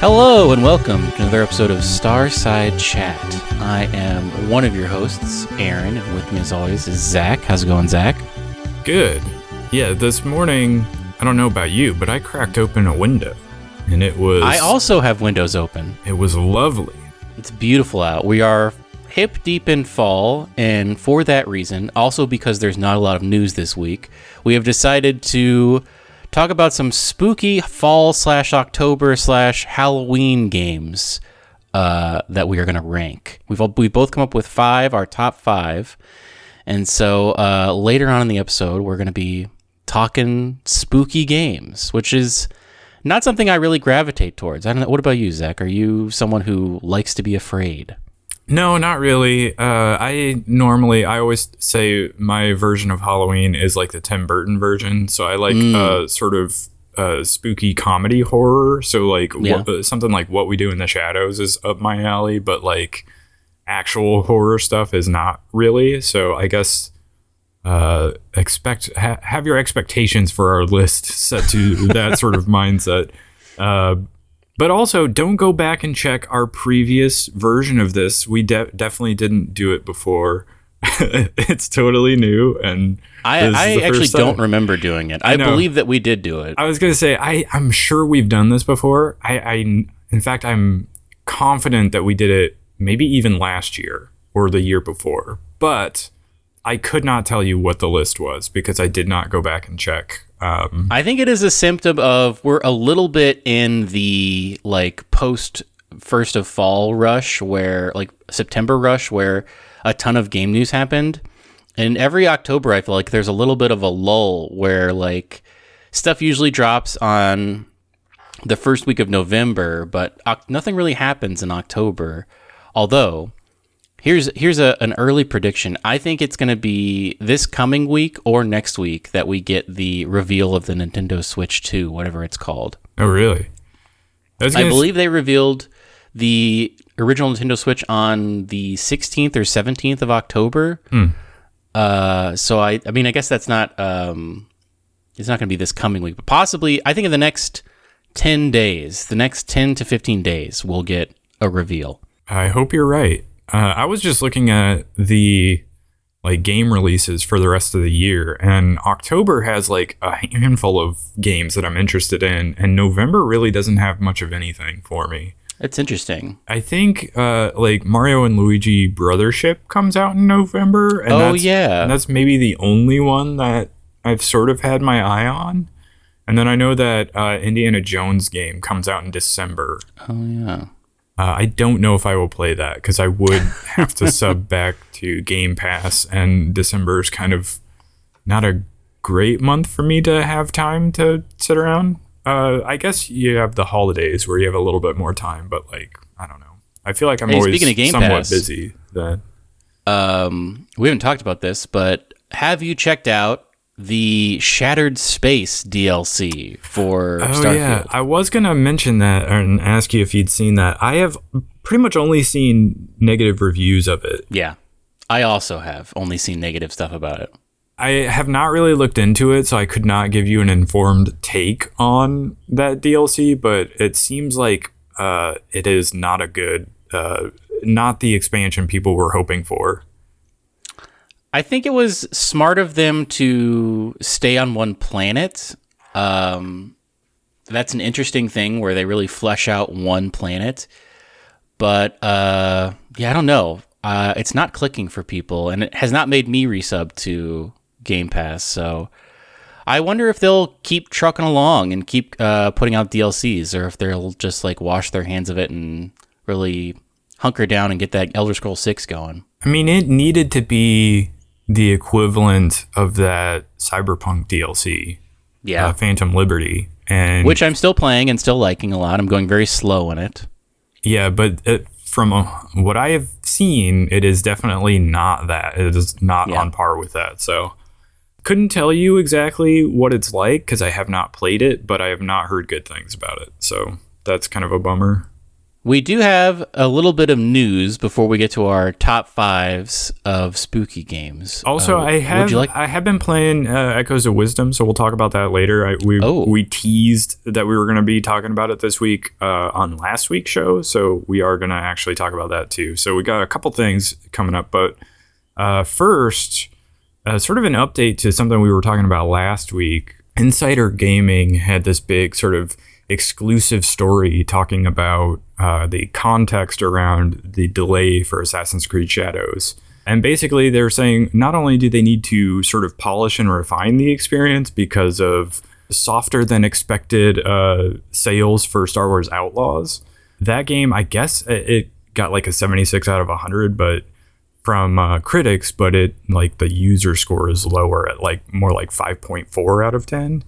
Hello and welcome to another episode of Starside Chat. I am one of your hosts, Aaron, and with me as always is Zach. How's it going, Zach? Good. Yeah, this morning, I don't know about you, but I cracked open a window, and it was... I also have windows open. It was lovely. It's beautiful out. We are hip deep in fall, and for that reason, also because there's not a lot of news this week, we have decided to talk about some spooky fall/October/Halloween games that we are going to rank. We've both come up with our top 5. And so later on in the episode, we're going to be talking spooky games, which is not something I really gravitate towards. I don't know. What about you, Zach? Are you someone who likes to be afraid? No, not really. I always say my version of Halloween is like the Tim Burton version. So I like sort of spooky comedy horror. So like something like What We Do in the Shadows is up my alley, but like actual horror stuff is not really. So I guess have your expectations for our list set to that sort of mindset. But also, don't go back and check our previous version of this. We definitely didn't do it before. It's totally new, and I actually don't remember doing it. I believe that we did do it. I was going to say, I'm sure we've done this before. In fact, I'm confident that we did it maybe even last year or the year before. But I could not tell you what the list was because I did not go back and check. I think it is a symptom of we're a little bit in the like post first of fall rush where like September rush where a ton of game news happened. And every October, I feel like there's a little bit of a lull where like stuff usually drops on the first week of November, but nothing really happens in October. Although here's an early prediction. I think it's going to be this coming week or next week that we get the reveal of the Nintendo Switch 2, whatever it's called. Oh, really? I believe they revealed the original Nintendo Switch on the 16th or 17th of October. So I mean, I guess that's not it's not going to be this coming week, but possibly I think in the next 10 days, the next 10 to 15 days, we'll get a reveal. I hope you're right. I was just looking at the like game releases for the rest of the year, and October has like a handful of games that I'm interested in, and November really doesn't have much of anything for me. It's interesting. I think like Mario and Luigi Brothership comes out in November, and that's maybe the only one that I've sort of had my eye on. And then I know that Indiana Jones game comes out in December. Oh yeah. I don't know if I will play that because I would have to sub back to Game Pass, and December is kind of not a great month for me to have time to sit around. I guess you have the holidays where you have a little bit more time, but like, I don't know. I feel like I'm always somewhat busy then. We haven't talked about this, but have you checked out the Shattered Space DLC for Starfield? Oh yeah, I was going to mention that and ask you if you'd seen that. I have pretty much only seen negative reviews of it. Yeah, I also have only seen negative stuff about it. I have not really looked into it, so I could not give you an informed take on that DLC, but it seems like it is not a good, not the expansion people were hoping for. I think it was smart of them to stay on one planet. That's an interesting thing where they really flesh out one planet. But I don't know. It's not clicking for people, and it has not made me resub to Game Pass. So I wonder if they'll keep trucking along and keep putting out DLCs, or if they'll just like wash their hands of it and really hunker down and get that Elder Scrolls 6 going. I mean, it needed to be the equivalent of that Cyberpunk DLC, Phantom Liberty, and which I'm still playing and still liking a lot. I'm going very slow in it. Yeah, but from what I have seen, it is definitely not that. It is not on par with that. So couldn't tell you exactly what it's like because I have not played it, but I have not heard good things about it. So that's kind of a bummer. We do have a little bit of news before we get to our top fives of spooky games. Also, I have been playing Echoes of Wisdom, so we'll talk about that later. We teased that we were going to be talking about it this week on last week's show, so we are going to actually talk about that too. So we got a couple things coming up, but first, sort of an update to something we were talking about last week. Insider Gaming had this big sort of exclusive story talking about the context around the delay for Assassin's Creed Shadows. And basically they're saying not only do they need to sort of polish and refine the experience because of softer than expected sales for Star Wars Outlaws. That game, I guess it got like a 76 out of 100, but from critics, but it like the user score is lower at like more like 5.4 out of 10.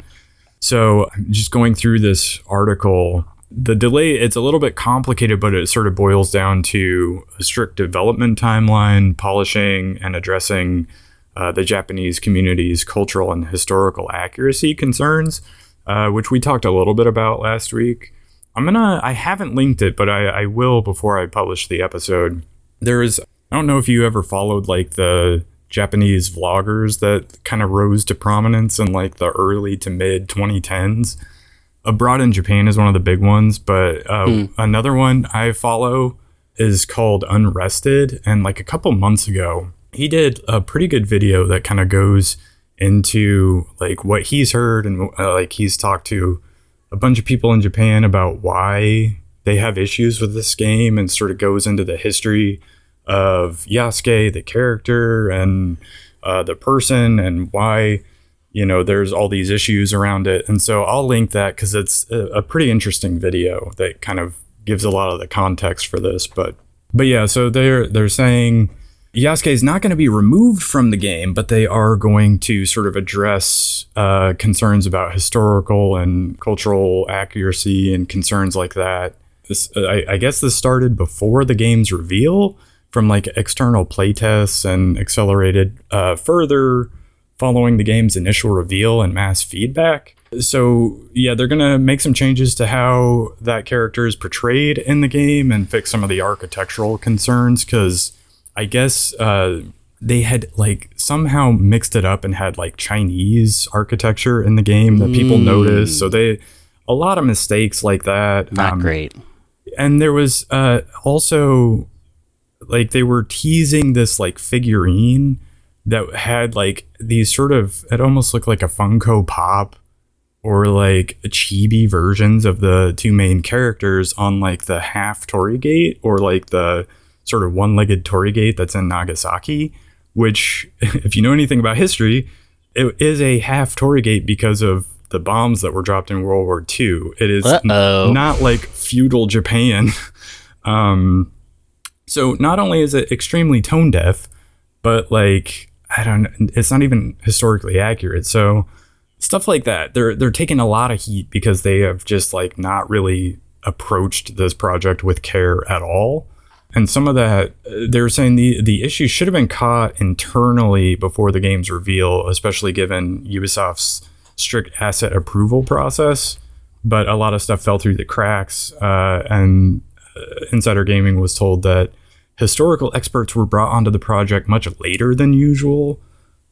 So just going through this article, the delay, it's a little bit complicated, but it sort of boils down to a strict development timeline, polishing and addressing the Japanese community's cultural and historical accuracy concerns, which we talked a little bit about last week. I haven't linked it, but I will before I publish the episode. I don't know if you ever followed like the Japanese vloggers that kind of rose to prominence in like the early to mid 2010s. Abroad in Japan is one of the big ones, but another one I follow is called Unrested. And like a couple months ago, he did a pretty good video that kind of goes into like what he's heard, and like he's talked to a bunch of people in Japan about why they have issues with this game, and sort of goes into the history of Yasuke, the character, and the person, and why, you know, there's all these issues around it. And so I'll link that because it's a pretty interesting video that kind of gives a lot of the context for this. But yeah, so they're saying Yasuke is not going to be removed from the game, but they are going to sort of address concerns about historical and cultural accuracy and concerns like that. I guess this started before the game's reveal, from like external playtests, and accelerated further following the game's initial reveal and mass feedback. So yeah, they're going to make some changes to how that character is portrayed in the game and fix some of the architectural concerns, because I guess they had like somehow mixed it up and had like Chinese architecture in the game that people noticed. So a lot of mistakes like that. Not great. And there was also, like, they were teasing this like figurine that had like these sort of, it almost looked like a Funko Pop or like chibi versions of the two main characters on like the half Torigate, or like the sort of one-legged Torigate that's in Nagasaki, which, if you know anything about history, it is a half Torigate because of the bombs that were dropped in World War II. It is not like feudal Japan. So not only is it extremely tone deaf, but like, it's not even historically accurate. So stuff like that, they're taking a lot of heat because they have just like not really approached this project with care at all. And some of that, they're saying the issue should have been caught internally before the game's reveal, especially given Ubisoft's strict asset approval process. But a lot of stuff fell through the cracks, and Insider Gaming was told that historical experts were brought onto the project much later than usual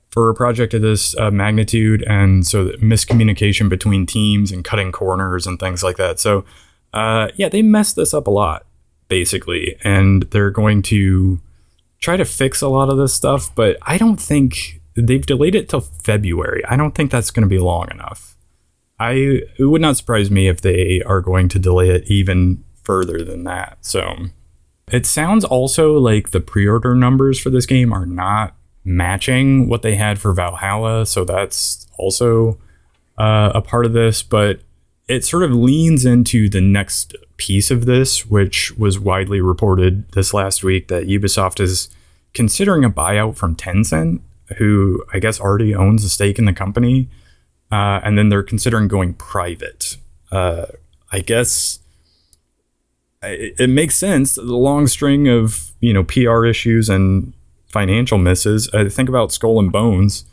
for a project of this magnitude, and so miscommunication between teams and cutting corners and things like that. So yeah, they messed this up a lot, basically, and they're going to try to fix a lot of this stuff, but I don't think they've delayed it till February. I don't think that's going to be long enough. It would not surprise me if they are going to delay it even further than that. So it sounds also like the pre-order numbers for this game are not matching what they had for Valhalla, so that's also a part of this, but it sort of leans into the next piece of this, which was widely reported this last week, that Ubisoft is considering a buyout from Tencent, who I guess already owns a stake in the company, and then they're considering going private. I guess it makes sense. The long string of, PR issues and financial misses. Think about Skull and Bones.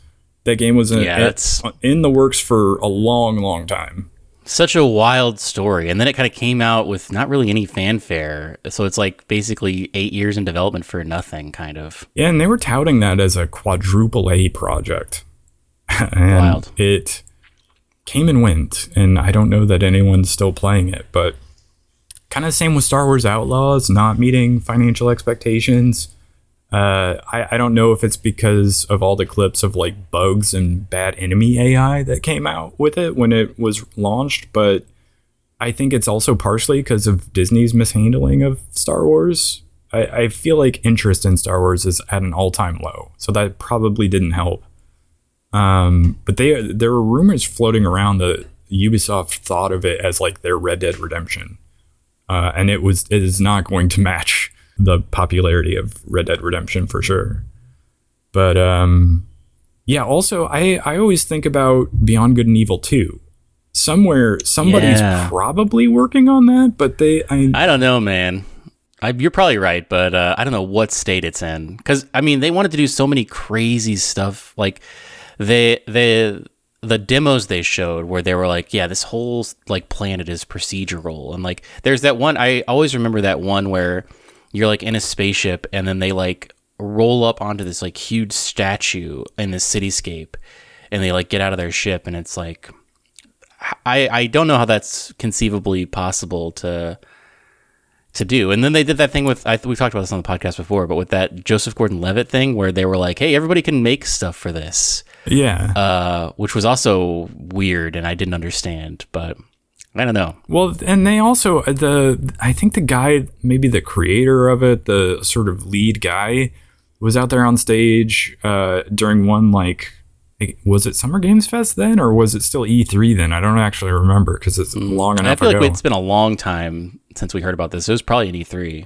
That game was in the works for a long, long time. Such a wild story. And then it kind of came out with not really any fanfare. So it's like basically 8 years in development for nothing, kind of. Yeah, and they were touting that as a quadruple A project. And wild. It came and went, and I don't know that anyone's still playing it, but kind of the same with Star Wars Outlaws not meeting financial expectations. I don't know if it's because of all the clips of like bugs and bad enemy AI that came out with it when it was launched, but I think it's also partially because of Disney's mishandling of Star Wars. I feel like interest in Star Wars is at an all-time low, so that probably didn't help. But there were rumors floating around that Ubisoft thought of it as like their Red Dead Redemption, and it is not going to match the popularity of Red Dead Redemption for sure. But yeah, also I always think about Beyond Good and Evil 2. Somewhere somebody's probably working on that, but I don't know, man. You're probably right, but I don't know what state it's in. Because I mean, they wanted to do so many crazy stuff. Like the demos they showed where they were like, yeah, this whole like planet is procedural, and like there's that one. I always remember that one where you're like in a spaceship and then they like roll up onto this like huge statue in this cityscape, and they like get out of their ship, and it's like I don't know how that's conceivably possible to do. And then they did that thing with we've talked about this on the podcast before, but with that Joseph Gordon-Levitt thing where they were like, hey, everybody can make stuff for this. Yeah. Which was also weird and I didn't understand, but I don't know. Well, and they also, I think the guy, maybe the creator of it, the sort of lead guy, was out there on stage during one, like, was it Summer Games Fest then, or was it still E3 then? I don't actually remember because it's long enough ago. I feel like it's been a long time since we heard about this. It was probably an E3.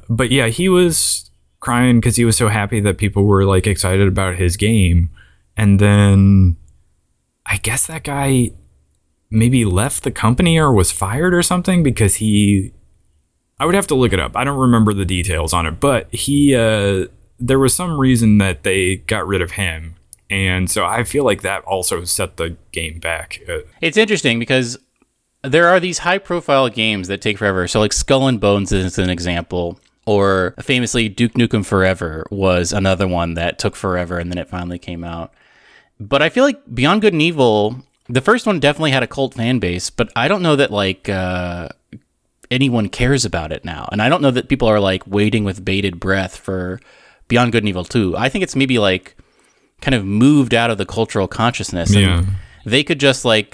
But yeah, he was crying because he was so happy that people were like excited about his game. And then I guess that guy maybe left the company or was fired or something because I would have to look it up. I don't remember the details on it, but there was some reason that they got rid of him. And so I feel like that also set the game back. It's interesting because there are these high profile games that take forever. So like Skull and Bones is an example, or famously Duke Nukem Forever was another one that took forever and then it finally came out. But I feel like Beyond Good and Evil, the first one definitely had a cult fan base, but I don't know that like anyone cares about it now. And I don't know that people are like waiting with bated breath for Beyond Good and Evil 2. I think it's maybe like kind of moved out of the cultural consciousness. Yeah. And they could just like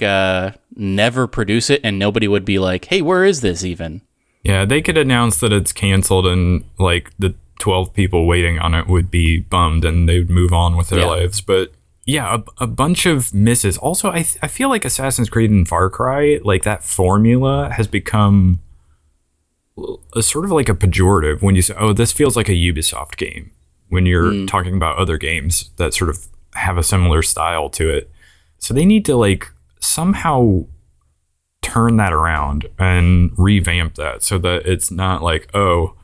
never produce it and nobody would be like, hey, where is this even? Yeah, they could announce that it's canceled and like the 12 people waiting on it would be bummed and they would move on with their lives. But yeah, a bunch of misses. Also, I feel like Assassin's Creed and Far Cry, like that formula has become a sort of like a pejorative when you say, oh, this feels like a Ubisoft game, when you're talking about other games that sort of have a similar style to it. So they need to like somehow turn that around and revamp that so that it's not like, oh,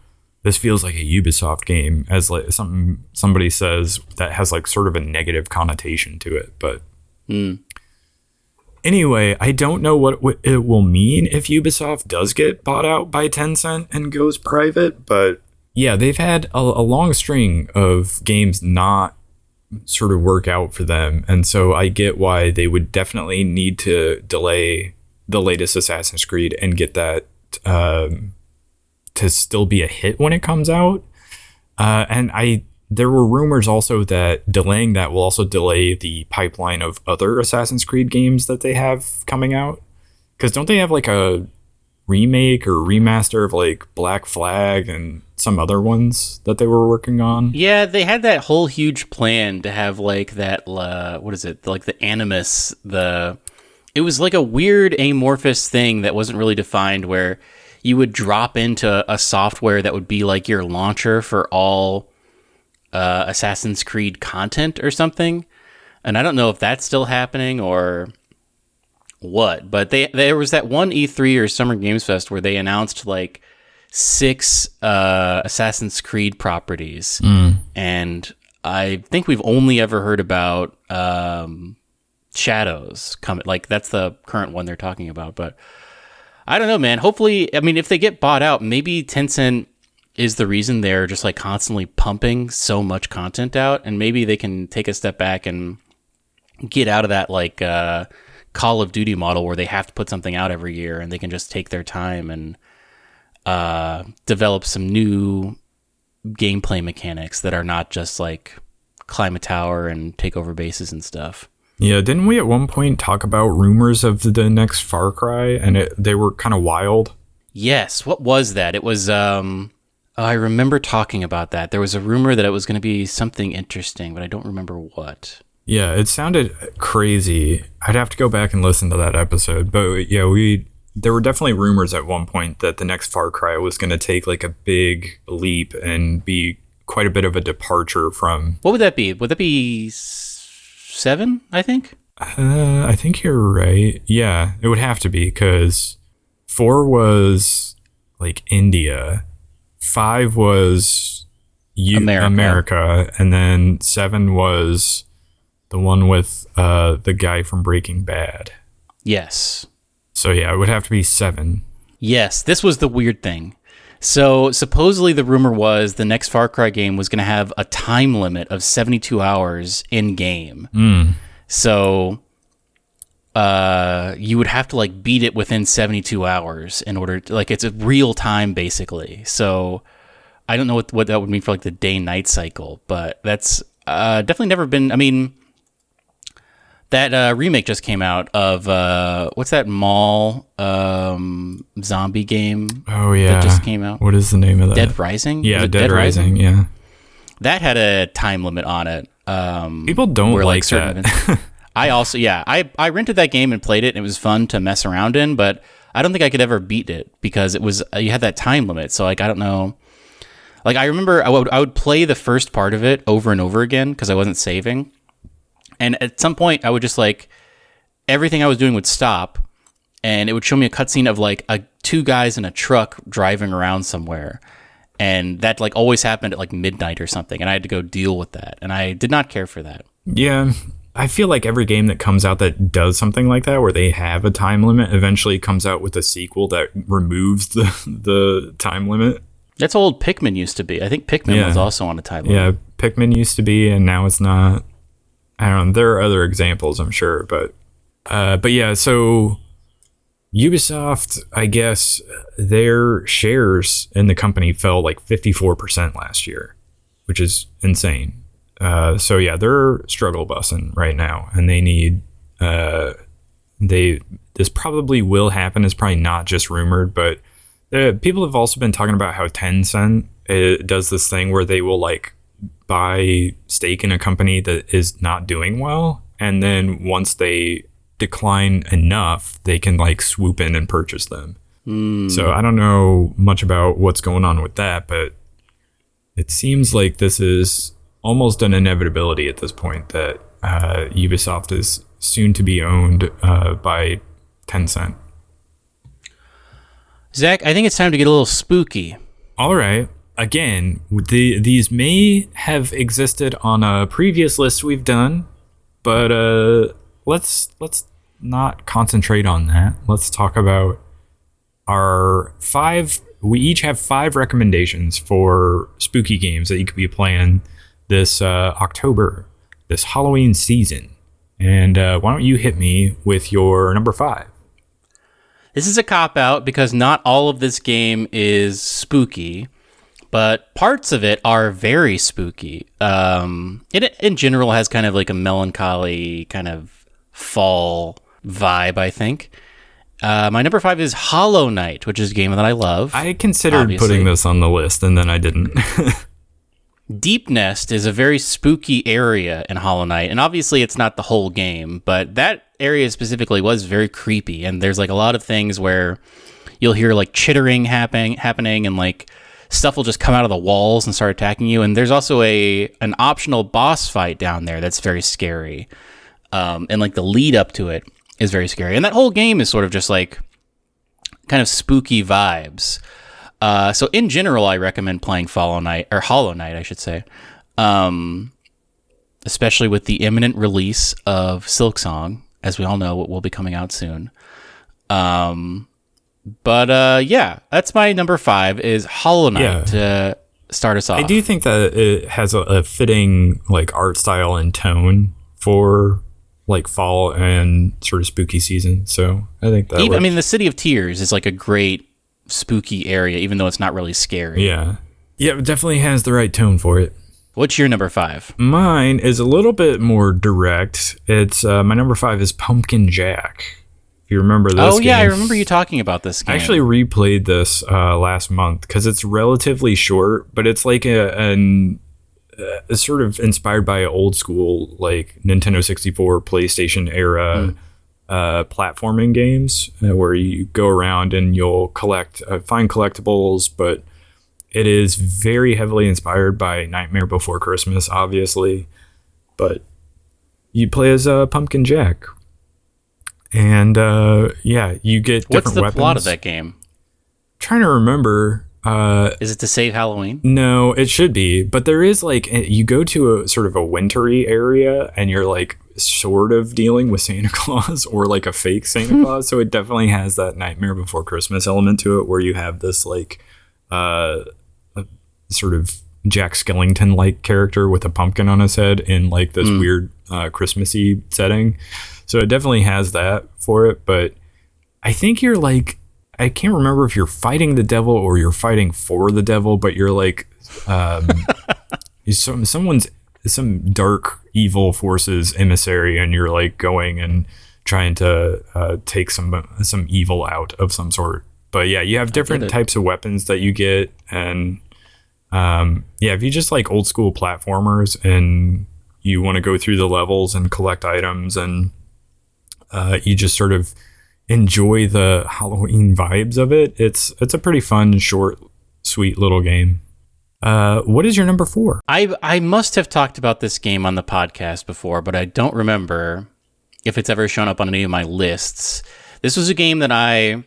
this feels like a Ubisoft game, as like somebody says that has like sort of a negative connotation to it. But anyway, I don't know what it will mean if Ubisoft does get bought out by Tencent and goes private. But yeah, they've had a long string of games not sort of work out for them. And so I get why they would definitely need to delay the latest Assassin's Creed and get that to still be a hit when it comes out. And there were rumors also that delaying that will also delay the pipeline of other Assassin's Creed games that they have coming out. Because don't they have like a remake or remaster of like Black Flag and some other ones that they were working on? Yeah, they had that whole huge plan to have like that, what is it? Like the Animus, it was like a weird amorphous thing that wasn't really defined, where you would drop into a software that would be like your launcher for all Assassin's Creed content or something. And I don't know if that's still happening or what, but there was that one E3 or Summer Games Fest where they announced like 6 Assassin's Creed properties. And I think we've only ever heard about Shadows coming. Like that's the current one they're talking about. But I don't know, man. Hopefully, I mean, if they get bought out, maybe Tencent is the reason they're just like constantly pumping so much content out, and maybe they can take a step back and get out of that like Call of Duty model where they have to put something out every year, and they can just take their time and develop some new gameplay mechanics that are not just like climb a tower and take over bases and stuff. Yeah, didn't we at one point talk about rumors of the next Far Cry, and they were kind of wild? Yes, what was that? It was I remember talking about that. There was a rumor that it was going to be something interesting, but I don't remember what. Yeah, it sounded crazy. I'd have to go back and listen to that episode. But yeah, there were definitely rumors at one point that the next Far Cry was going to take like a big leap and be quite a bit of a departure from... What would that be? Would that be 7, I think? I think you're right. Yeah, it would have to be, because 4 was like India, 5 was America, and then 7 was the one with the guy from Breaking Bad. Yes. So yeah, it would have to be 7. Yes, this was the weird thing. So supposedly the rumor was the next Far Cry game was going to have a time limit of 72 hours in game. So you would have to like beat it within 72 hours in order to, like, it's a real time basically. So I don't know what that would mean for like the day-night cycle, but that's definitely never been, I mean, that remake just came out of what's that mall zombie game? Oh yeah, that just came out. What is the name of that? Dead Rising. Yeah, Dead Rising. Yeah, that had a time limit on it. People don't like that. I also I rented that game and played it, and it was fun to mess around in, but I don't think I could ever beat it because it was you had that time limit. So like I don't know. Like I remember I would play the first part of it over and over again because I wasn't saving. And at some point, I would just like everything I was doing would stop, and it would show me a cutscene of like 2 guys in a truck driving around somewhere, and that like always happened at like midnight or something, and I had to go deal with that, and I did not care for that. Yeah, I feel like every game that comes out that does something like that, where they have a time limit, eventually comes out with a sequel that removes the time limit. That's how old Pikmin used to be. I think Pikmin was also on a time limit. Yeah, Pikmin used to be, and now it's not. I don't know. There are other examples, I'm sure, but yeah. So Ubisoft, I guess their shares in the company fell like 54% last year, which is insane. So yeah, they're struggle bussing right now, and they need this probably will happen. It's probably not just rumored, but people have also been talking about how Tencent does this thing where they will like buy stake in a company that is not doing well, and then once they decline enough, they can like swoop in and purchase them. So I don't know much about what's going on with that, but it seems like this is almost an inevitability at this point that Ubisoft is soon to be owned by Tencent. Zach, I think it's time to get a little spooky. All right. Again, these may have existed on a previous list we've done, but let's not concentrate on that. Let's talk about our 5. We each have 5 recommendations for spooky games that you could be playing this October, this Halloween season. And why don't you hit me with your number 5? This is a cop-out because not all of this game is spooky, but parts of it are very spooky. It in general has kind of like a melancholy kind of fall vibe, I think. My number 5 is Hollow Knight, which is a game that I love. I considered putting this on the list, and then I didn't. Deep Nest is a very spooky area in Hollow Knight, and obviously it's not the whole game, but that area specifically was very creepy, and there's like a lot of things where you'll hear like chittering happening, and like stuff will just come out of the walls and start attacking you. And there's also an optional boss fight down there that's very scary. And like the lead up to it is very scary. And that whole game is sort of just like kind of spooky vibes. So in general, I recommend playing Hollow Knight, I should say. especially with the imminent release of Silksong, as we all know, it will be coming out soon. But yeah, that's my number 5 is Hollow Knight to start us off. I do think that it has a fitting like art style and tone for like fall and sort of spooky season. So I think that I mean, the City of Tears is like a great spooky area, even though it's not really scary. Yeah, it definitely has the right tone for it. What's your number 5? Mine is a little bit more direct. It's my number 5 is Pumpkin Jack. You remember this game? Yeah, I remember you talking about this game. I actually replayed this last month because it's relatively short, but it's like a sort of inspired by old school like Nintendo 64, PlayStation era platforming games where you go around and you'll find collectibles, but it is very heavily inspired by Nightmare Before Christmas, obviously. But you play as Pumpkin Jack. And you get different weapons. What's the plot of that game? Trying to remember. Is it to save Halloween? No, it should be. But there is like you go to a sort of a wintry area and you're like sort of dealing with Santa Claus or like a fake Santa Claus. So it definitely has that Nightmare Before Christmas element to it where you have this like a sort of Jack Skellington like character with a pumpkin on his head in like this weird Christmassy setting. So it definitely has that for it, but I think you're like, I can't remember if you're fighting the devil or you're fighting for the devil, but you're like, some dark evil forces emissary, and you're like going and trying to take some evil out of some sort. But yeah, you have different types of weapons that you get, and if you just like old school platformers and you want to go through the levels and collect items and you just sort of enjoy the Halloween vibes of it. It's a pretty fun, short, sweet little game. What is your number 4? I must have talked about this game on the podcast before, but I don't remember if it's ever shown up on any of my lists. This was a game that I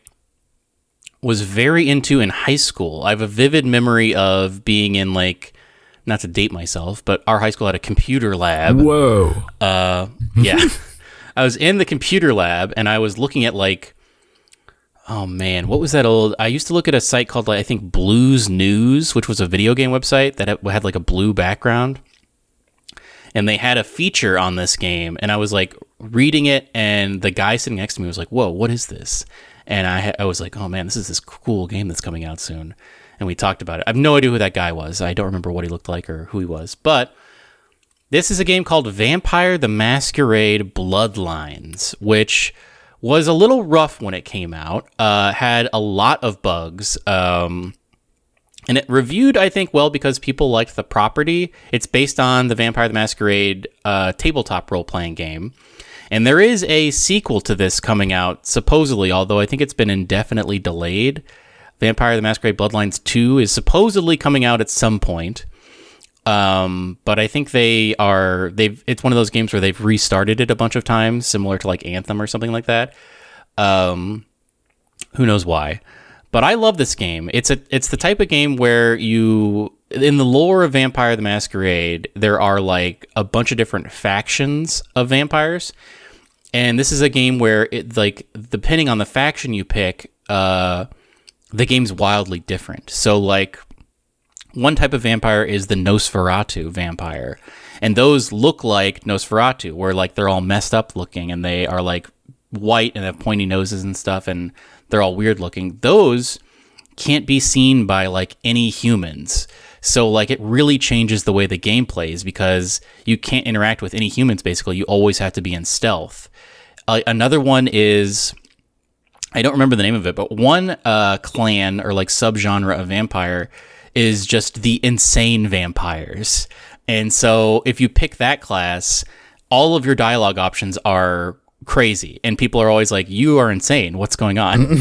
was very into in high school. I have a vivid memory of being in like, not to date myself, but our high school had a computer lab. Whoa. Yeah. I was in the computer lab and I was looking at like, oh man, what was that old? I used to look at a site called like, I think Blues News, which was a video game website that had like a blue background. And they had a feature on this game and I was like reading it and the guy sitting next to me was like, whoa, what is this? And I was like, oh man, this is this cool game that's coming out soon. And we talked about it. I have no idea who that guy was. I don't remember what he looked like or who he was, but this is a game called Vampire the Masquerade Bloodlines, which was a little rough when it came out, had a lot of bugs, and it reviewed, I think, well because people liked the property. It's based on the Vampire the Masquerade tabletop role-playing game, and there is a sequel to this coming out, supposedly, although I think it's been indefinitely delayed. Vampire the Masquerade Bloodlines 2 is supposedly coming out at some point. But I think it's one of those games where they've restarted it a bunch of times, similar to like Anthem or something like that. Who knows why, but I love this game. It's the type of game where in the lore of Vampire the Masquerade, there are like a bunch of different factions of vampires. And this is a game where it like, depending on the faction you pick, the game's wildly different. So like, one type of vampire is the Nosferatu vampire. And those look like Nosferatu, where like they're all messed up looking and they are like white and have pointy noses and stuff and they're all weird looking. Those can't be seen by like any humans. So like it really changes the way the game plays because you can't interact with any humans basically. You always have to be in stealth. Another one is, I don't remember the name of it, but one clan or like subgenre of vampire is just the insane vampires. And so if you pick that class, all of your dialogue options are crazy. And people are always like, you are insane. What's going on?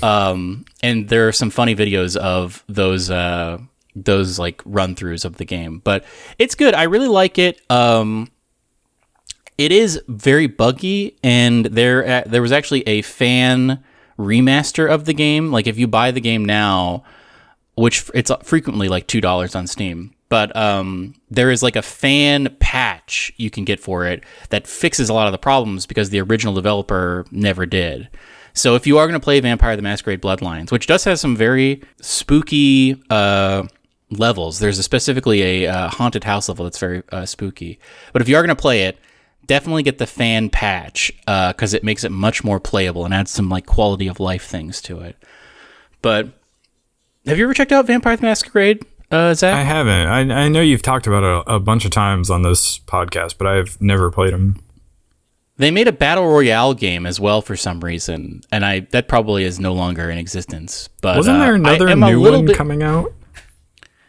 And there are some funny videos of those like run-throughs of the game. But it's good. I really like it. It is very buggy. And there was actually a fan remaster of the game. Like if you buy the game now, which it's frequently like $2 on Steam. but there is like a fan patch you can get for it that fixes a lot of the problems because the original developer never did. So if you are going to play Vampire the Masquerade Bloodlines, which does have some very spooky levels, there's specifically a haunted house level that's very spooky. But if you are going to play it, definitely get the fan patch because it makes it much more playable and adds some like quality of life things to it. But have you ever checked out Vampire the Masquerade, Zach? I haven't. I know you've talked about it a bunch of times on this podcast, but I've never played them. They made a battle royale game as well for some reason, and that probably is no longer in existence. But wasn't there another new one coming out?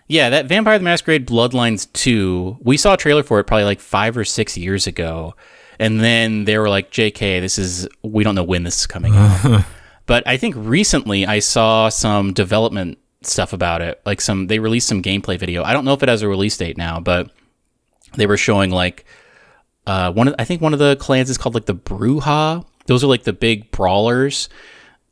Yeah, that Vampire the Masquerade Bloodlines 2, we saw a trailer for it probably like 5 or 6 years ago, and then they were like, JK, we don't know when this is coming out. But I think recently I saw some development stuff about it. Like they released some gameplay video. I don't know if it has a release date now, but they were showing like I think one of the clans is called like the Bruja. Those are like the big brawlers.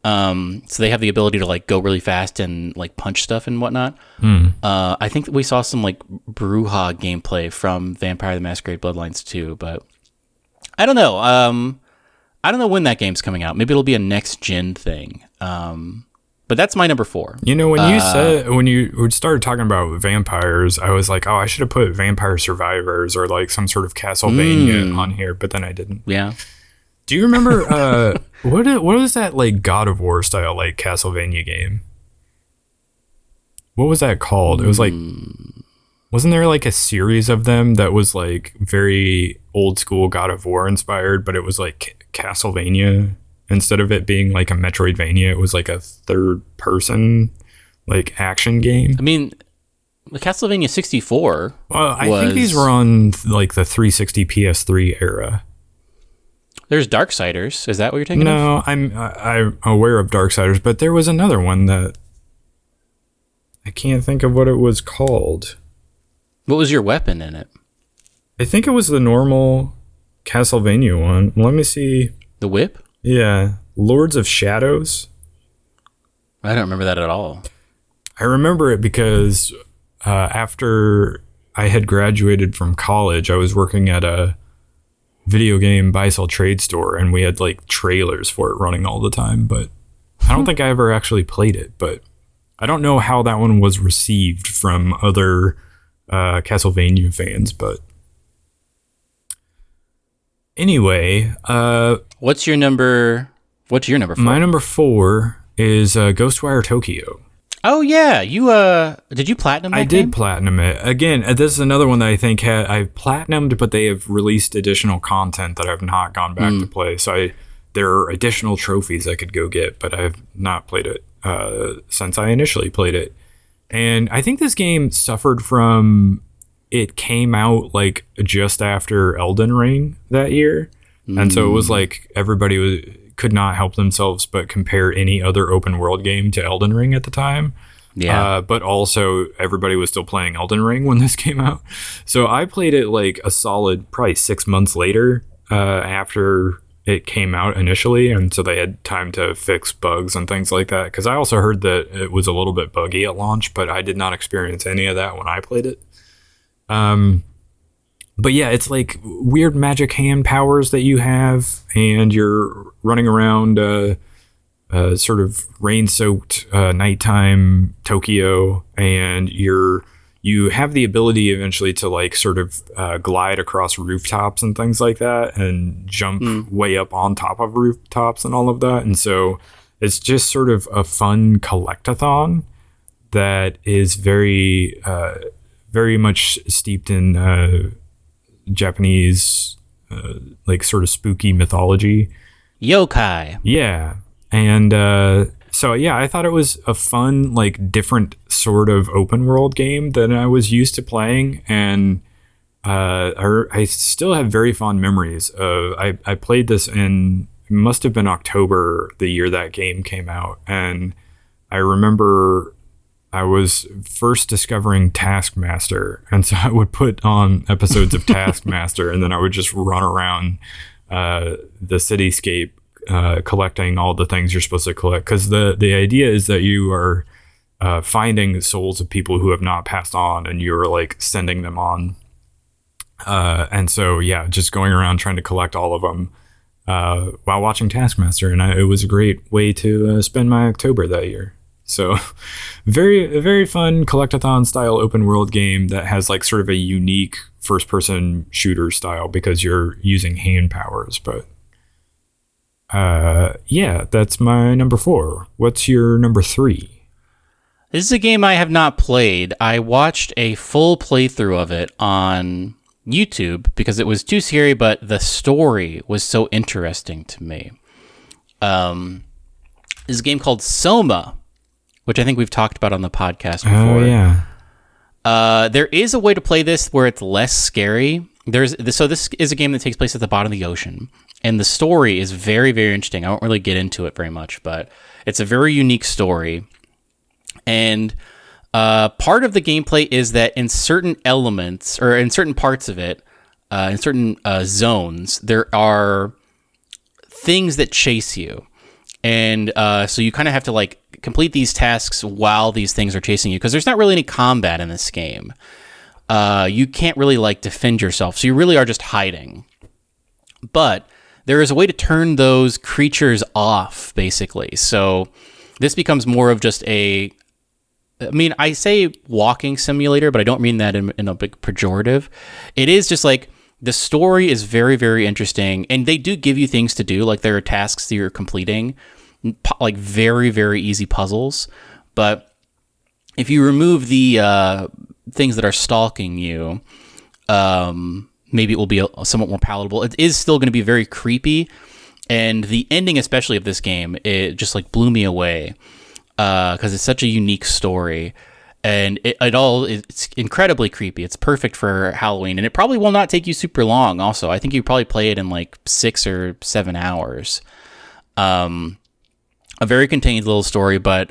So they have the ability to like go really fast and like punch stuff and whatnot. I think that we saw some like Bruja gameplay from Vampire the Masquerade Bloodlines 2, but I don't know. I don't know when that game's coming out. Maybe it'll be a next gen thing. But that's my number 4. You know, when you started talking about vampires, I was like, oh, I should have put Vampire Survivors or like some sort of Castlevania on here, but then I didn't. Yeah. Do you remember what was that like God of War style like Castlevania game? What was that called? It was like, wasn't there like a series of them that was like very old school God of War inspired, but it was like Castlevania? Instead of it being like a Metroidvania, it was like a third person like action game. I mean, the Castlevania 64. Well, I think these were on like the 360 PS3 era. There's Darksiders. Is that what you're thinking of? No, I'm aware of Darksiders, but there was another one that I can't think of what it was called. What was your weapon in it? I think it was the normal Castlevania one. Let me see. The whip? Yeah. Lords of Shadows. I don't remember that at all. I remember it because after I had graduated from college, I was working at a video game buy-sell trade store, and we had like trailers for it running all the time, but I don't think I ever actually played it. But I don't know how that one was received from other Castlevania fans, but anyway, what's your number 4? My number 4 is Ghostwire Tokyo. Oh yeah, you did you platinum that game? I did platinum it. Again, this is another one that I think I've platinumed, but they have released additional content that I've not gone back to play. So there are additional trophies I could go get, but I've not played it since I initially played it. And I think this game suffered from, it came out like just after Elden Ring that year. And so it was like everybody could not help themselves but compare any other open world game to Elden Ring at the time. Yeah. But also everybody was still playing Elden Ring when this came out. So I played it like a solid probably 6 months later after it came out initially. And so they had time to fix bugs and things like that. Because I also heard that it was a little bit buggy at launch, but I did not experience any of that when I played it. But yeah, it's like weird magic hand powers that you have, and you're running around sort of rain-soaked nighttime Tokyo, and you have the ability eventually to like sort of glide across rooftops and things like that, and jump way up on top of rooftops and all of that. And so it's just sort of a fun collectathon that is very, very much steeped in Japanese like sort of spooky mythology, yokai. Yeah. And so yeah, I thought it was a fun, like different sort of open world game than I was used to playing. And I still have very fond memories of, I played this in, it must have been October the year that game came out, and I remember I was first discovering Taskmaster, and so I would put on episodes of Taskmaster, and then I would just run around the cityscape collecting all the things you're supposed to collect. Because the idea is that you are finding souls of people who have not passed on, and you're like sending them on. And so, yeah, just going around trying to collect all of them while watching Taskmaster. And it was a great way to spend my October that year. So very fun collectathon style open world game that has like sort of a unique first person shooter style because you're using hand powers. But yeah, that's my number 4. What's your number 3? This is a game I have not played. I watched a full playthrough of it on YouTube because it was too scary, but the story was so interesting to me. This is a game called Soma, which I think we've talked about on the podcast before. Oh, yeah. There is a way to play this where it's less scary. So this is a game that takes place at the bottom of the ocean, and the story is very, very interesting. I won't really get into it very much, but it's a very unique story. And part of the gameplay is that in certain elements, or in certain parts of it, in certain zones, there are things that chase you. And so you kind of have to like complete these tasks while these things are chasing you, because there's not really any combat in this game. You can't really like defend yourself, so you really are just hiding. But there is a way to turn those creatures off, basically. So this becomes more of just I say walking simulator, but I don't mean that in a big pejorative. It is just like the story is very, very interesting, and they do give you things to do. Like there are tasks that you're completing, like very, very easy puzzles. But if you remove the things that are stalking you, maybe it will be somewhat more palatable. It is still going to be very creepy, and the ending, especially of this game, it just like blew me away. Because it's such a unique story, and it's incredibly creepy. It's perfect for Halloween, and it probably will not take you super long. Also, I think you probably play it in like 6 or 7 hours. A very contained little story, but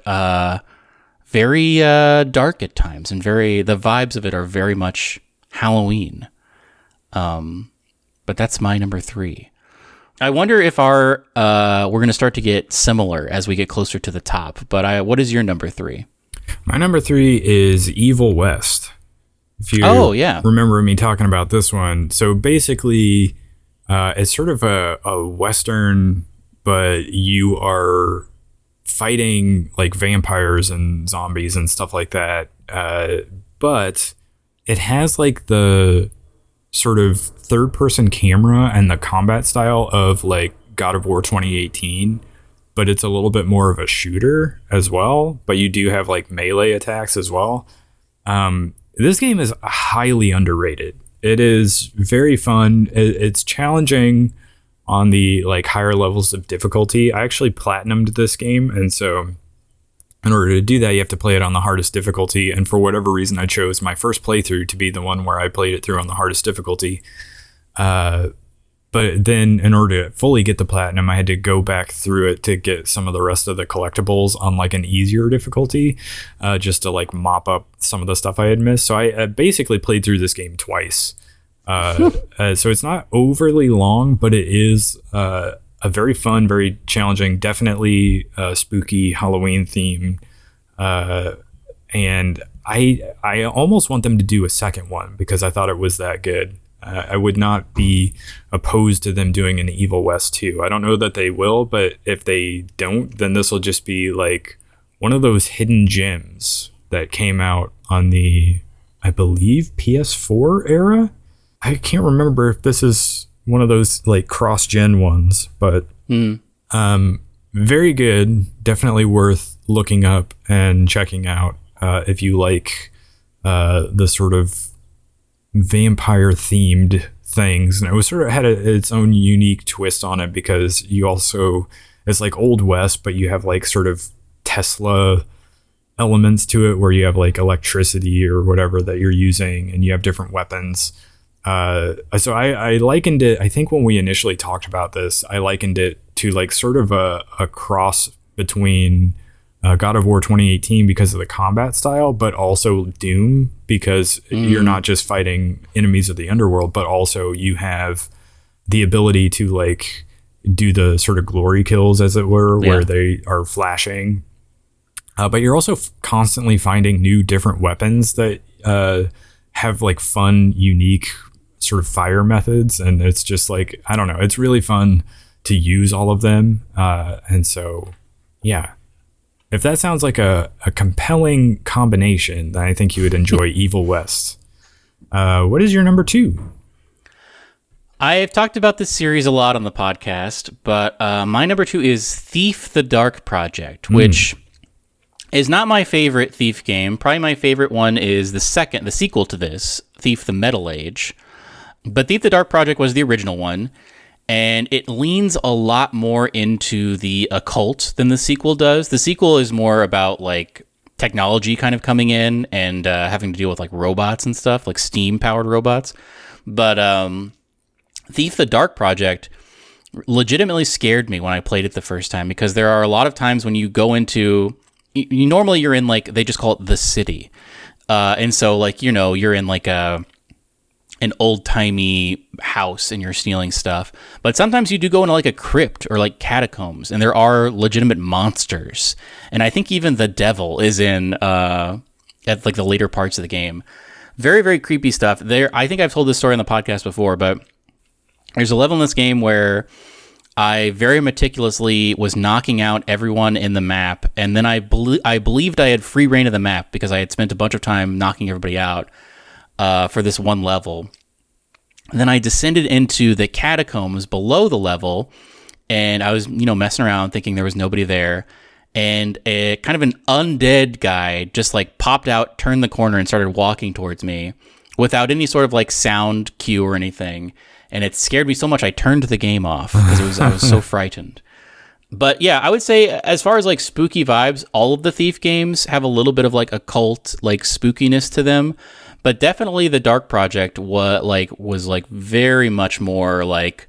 very dark at times, and the vibes of it are very much Halloween. But that's my number 3. I wonder if we're going to start to get similar as we get closer to the top. But what is your number 3? My number 3 is Evil West. If you remember me talking about this one. So basically, it's sort of a Western, but you are fighting like vampires and zombies and stuff like that. But it has like the sort of third-person camera and the combat style of like God of War 2018, but it's a little bit more of a shooter as well. But you do have like melee attacks as well. This game is highly underrated. It is very fun. It's challenging on the like higher levels of difficulty. I actually platinumed this game, and so in order to do that, you have to play it on the hardest difficulty. And for whatever reason, I chose my first playthrough to be the one where I played it through on the hardest difficulty. But then in order to fully get the platinum, I had to go back through it to get some of the rest of the collectibles on like an easier difficulty, just to like mop up some of the stuff I had missed. So I basically played through this game twice. So it's not overly long, but it is a very fun, very challenging, definitely spooky Halloween theme. And I almost want them to do a second one because I thought it was that good. I would not be opposed to them doing an Evil West 2. I don't know that they will, but if they don't, then this will just be like one of those hidden gems that came out on the, I believe, PS4 era. I can't remember if this is one of those like cross-gen ones, but very good. Definitely worth looking up and checking out if you like the sort of vampire-themed things. And it was sort of had its own unique twist on it because you also, it's like Old West, but you have like sort of Tesla elements to it where you have like electricity or whatever that you're using, and you have different weapons. So I likened it, I think when we initially talked about this, I likened it to like sort of a cross between God of War 2018 because of the combat style, but also Doom because you're not just fighting enemies of the underworld, but also you have the ability to like do the sort of glory kills, as it were, where they are flashing. But you're also constantly finding new different weapons that have like fun, unique sort of fire methods. And it's just like, I don't know, it's really fun to use all of them. And so, yeah, if that sounds like a compelling combination, then I think you would enjoy Evil West. What is your number 2? I've talked about this series a lot on the podcast, but my number 2 is Thief the Dark Project, which is not my favorite Thief game. Probably my favorite one is the sequel to this, Thief the Metal Age. But Thief the Dark Project was the original one, and it leans a lot more into the occult than the sequel does. The sequel is more about like technology kind of coming in and having to deal with like robots and stuff, like steam-powered robots. But Thief the Dark Project legitimately scared me when I played it the first time, because there are a lot of times when you go into... normally you're in like, they just call it the city. And so like, you know, you're in like an old-timey house and you're stealing stuff. But sometimes you do go into like a crypt or like catacombs, and there are legitimate monsters. And I think even the devil is in at like the later parts of the game. Very, very creepy stuff. I think I've told this story on the podcast before, but there's a level in this game where I very meticulously was knocking out everyone in the map, and then I believed I had free reign of the map because I had spent a bunch of time knocking everybody out for this one level. And then I descended into the catacombs below the level, and I was, you know, messing around thinking there was nobody there, and a kind of an undead guy just like popped out, turned the corner, and started walking towards me without any sort of like sound cue or anything. And it scared me so much I turned the game off because I was so frightened. But yeah, I would say as far as like spooky vibes, all of the Thief games have a little bit of like occult like spookiness to them. But definitely the Dark Project was very much more like,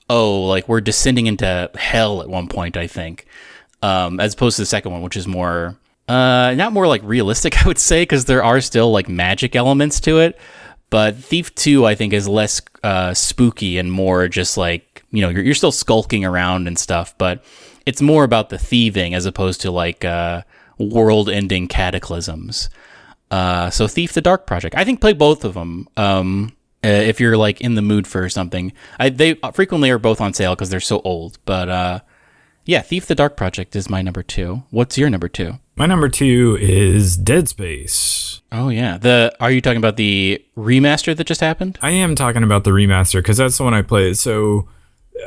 oh, like we're descending into hell at one point, I think, as opposed to the second one, which is more not more like realistic, I would say, because there are still like magic elements to it. But Thief 2, I think, is less spooky and more just like, you know, you're still skulking around and stuff, but it's more about the thieving as opposed to like world-ending cataclysms. So Thief the Dark Project, I think play both of them if you're like in the mood for something. They frequently are both on sale because they're so old. But yeah, Thief the Dark Project is my number 2. What's your number 2? My number 2 is Dead Space. Oh, yeah. Are you talking about the remaster that just happened? I am talking about the remaster because that's the one I played. So,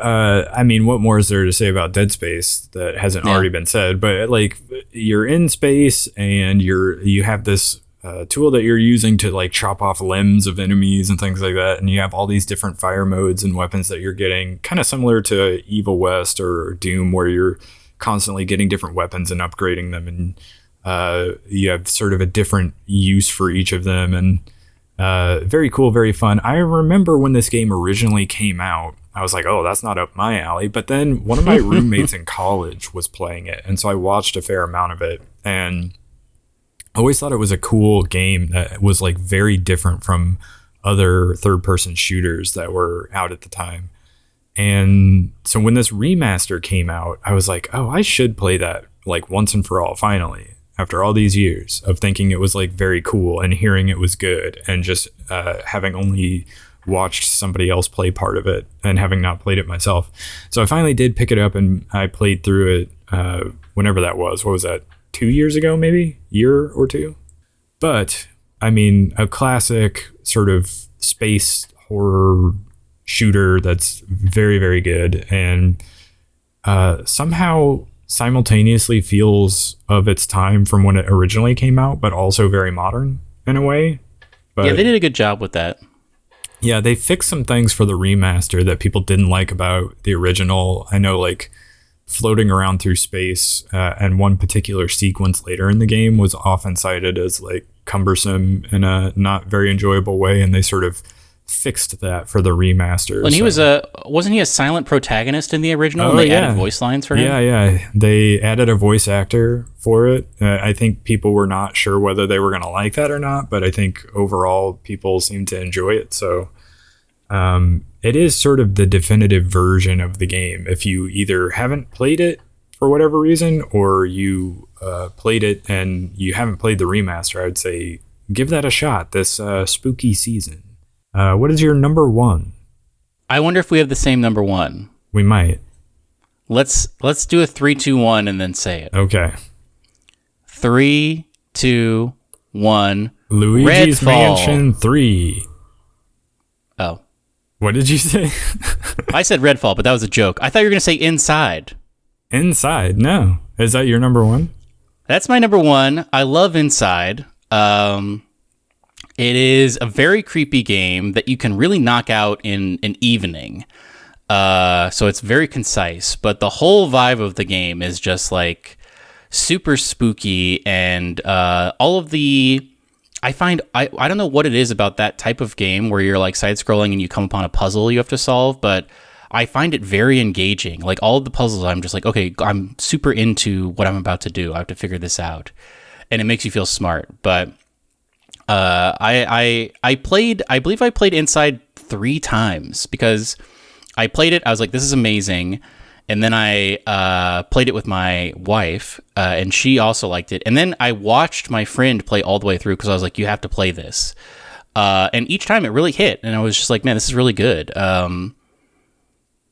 I mean, what more is there to say about Dead Space that hasn't already been said? But like, you're in space and you have this tool that you're using to like chop off limbs of enemies and things like that. And you have all these different fire modes and weapons that you're getting, kind of similar to Evil West or Doom, where you're constantly getting different weapons and upgrading them, and you have sort of a different use for each of them, and very cool, very fun. I remember when this game originally came out, I was like, oh, that's not up my alley. But then one of my roommates in college was playing it, and so I watched a fair amount of it, and I always thought it was a cool game that was like very different from other third-person shooters that were out at the time. And so when this remaster came out, I was like, oh, I should play that like once and for all, finally, after all these years of thinking it was like very cool and hearing it was good and just having only watched somebody else play part of it and having not played it myself. So I finally did pick it up and I played through it whenever that was. What was that? 2 years ago, maybe? Year or two? But I mean, a classic sort of space horror shooter that's very, very good, and somehow simultaneously feels of its time from when it originally came out, but also very modern in a way. But yeah, they did a good job with that. Yeah, they fixed some things for the remaster that people didn't like about the original. I know, like, floating around through space and one particular sequence later in the game was often cited as like cumbersome in a not very enjoyable way, and they sort of fixed that for the remaster. And he was wasn't he a silent protagonist in the original? And they added voice lines for him? Yeah. They added a voice actor for it. I think people were not sure whether they were going to like that or not, but I think overall people seemed to enjoy it. So it is sort of the definitive version of the game. If you either haven't played it for whatever reason, or you played it and you haven't played the remaster, I would say give that a shot this spooky season. What is your number one? I wonder if we have the same number one. We might. Let's do a 3, 2, 1 and then say it. Okay. 3, 2, 1. Luigi's Redfall. Mansion 3. Oh. What did you say? I said Redfall, but that was a joke. I thought you were going to say Inside. Inside? No. Is that your number one? That's my number one. I love Inside. It is a very creepy game that you can really knock out in an evening. So it's very concise, but the whole vibe of the game is just like super spooky, and all of the... I don't know what it is about that type of game where you're like side scrolling and you come upon a puzzle you have to solve, but I find it very engaging. Like all of the puzzles, I'm just like, okay, I'm super into what I'm about to do. I have to figure this out, and it makes you feel smart. But I believe I played Inside 3 times because I played it. I was like, this is amazing. And then I played it with my wife, and she also liked it. And then I watched my friend play all the way through because I was like, you have to play this. And each time it really hit, and I was just like, man, this is really good.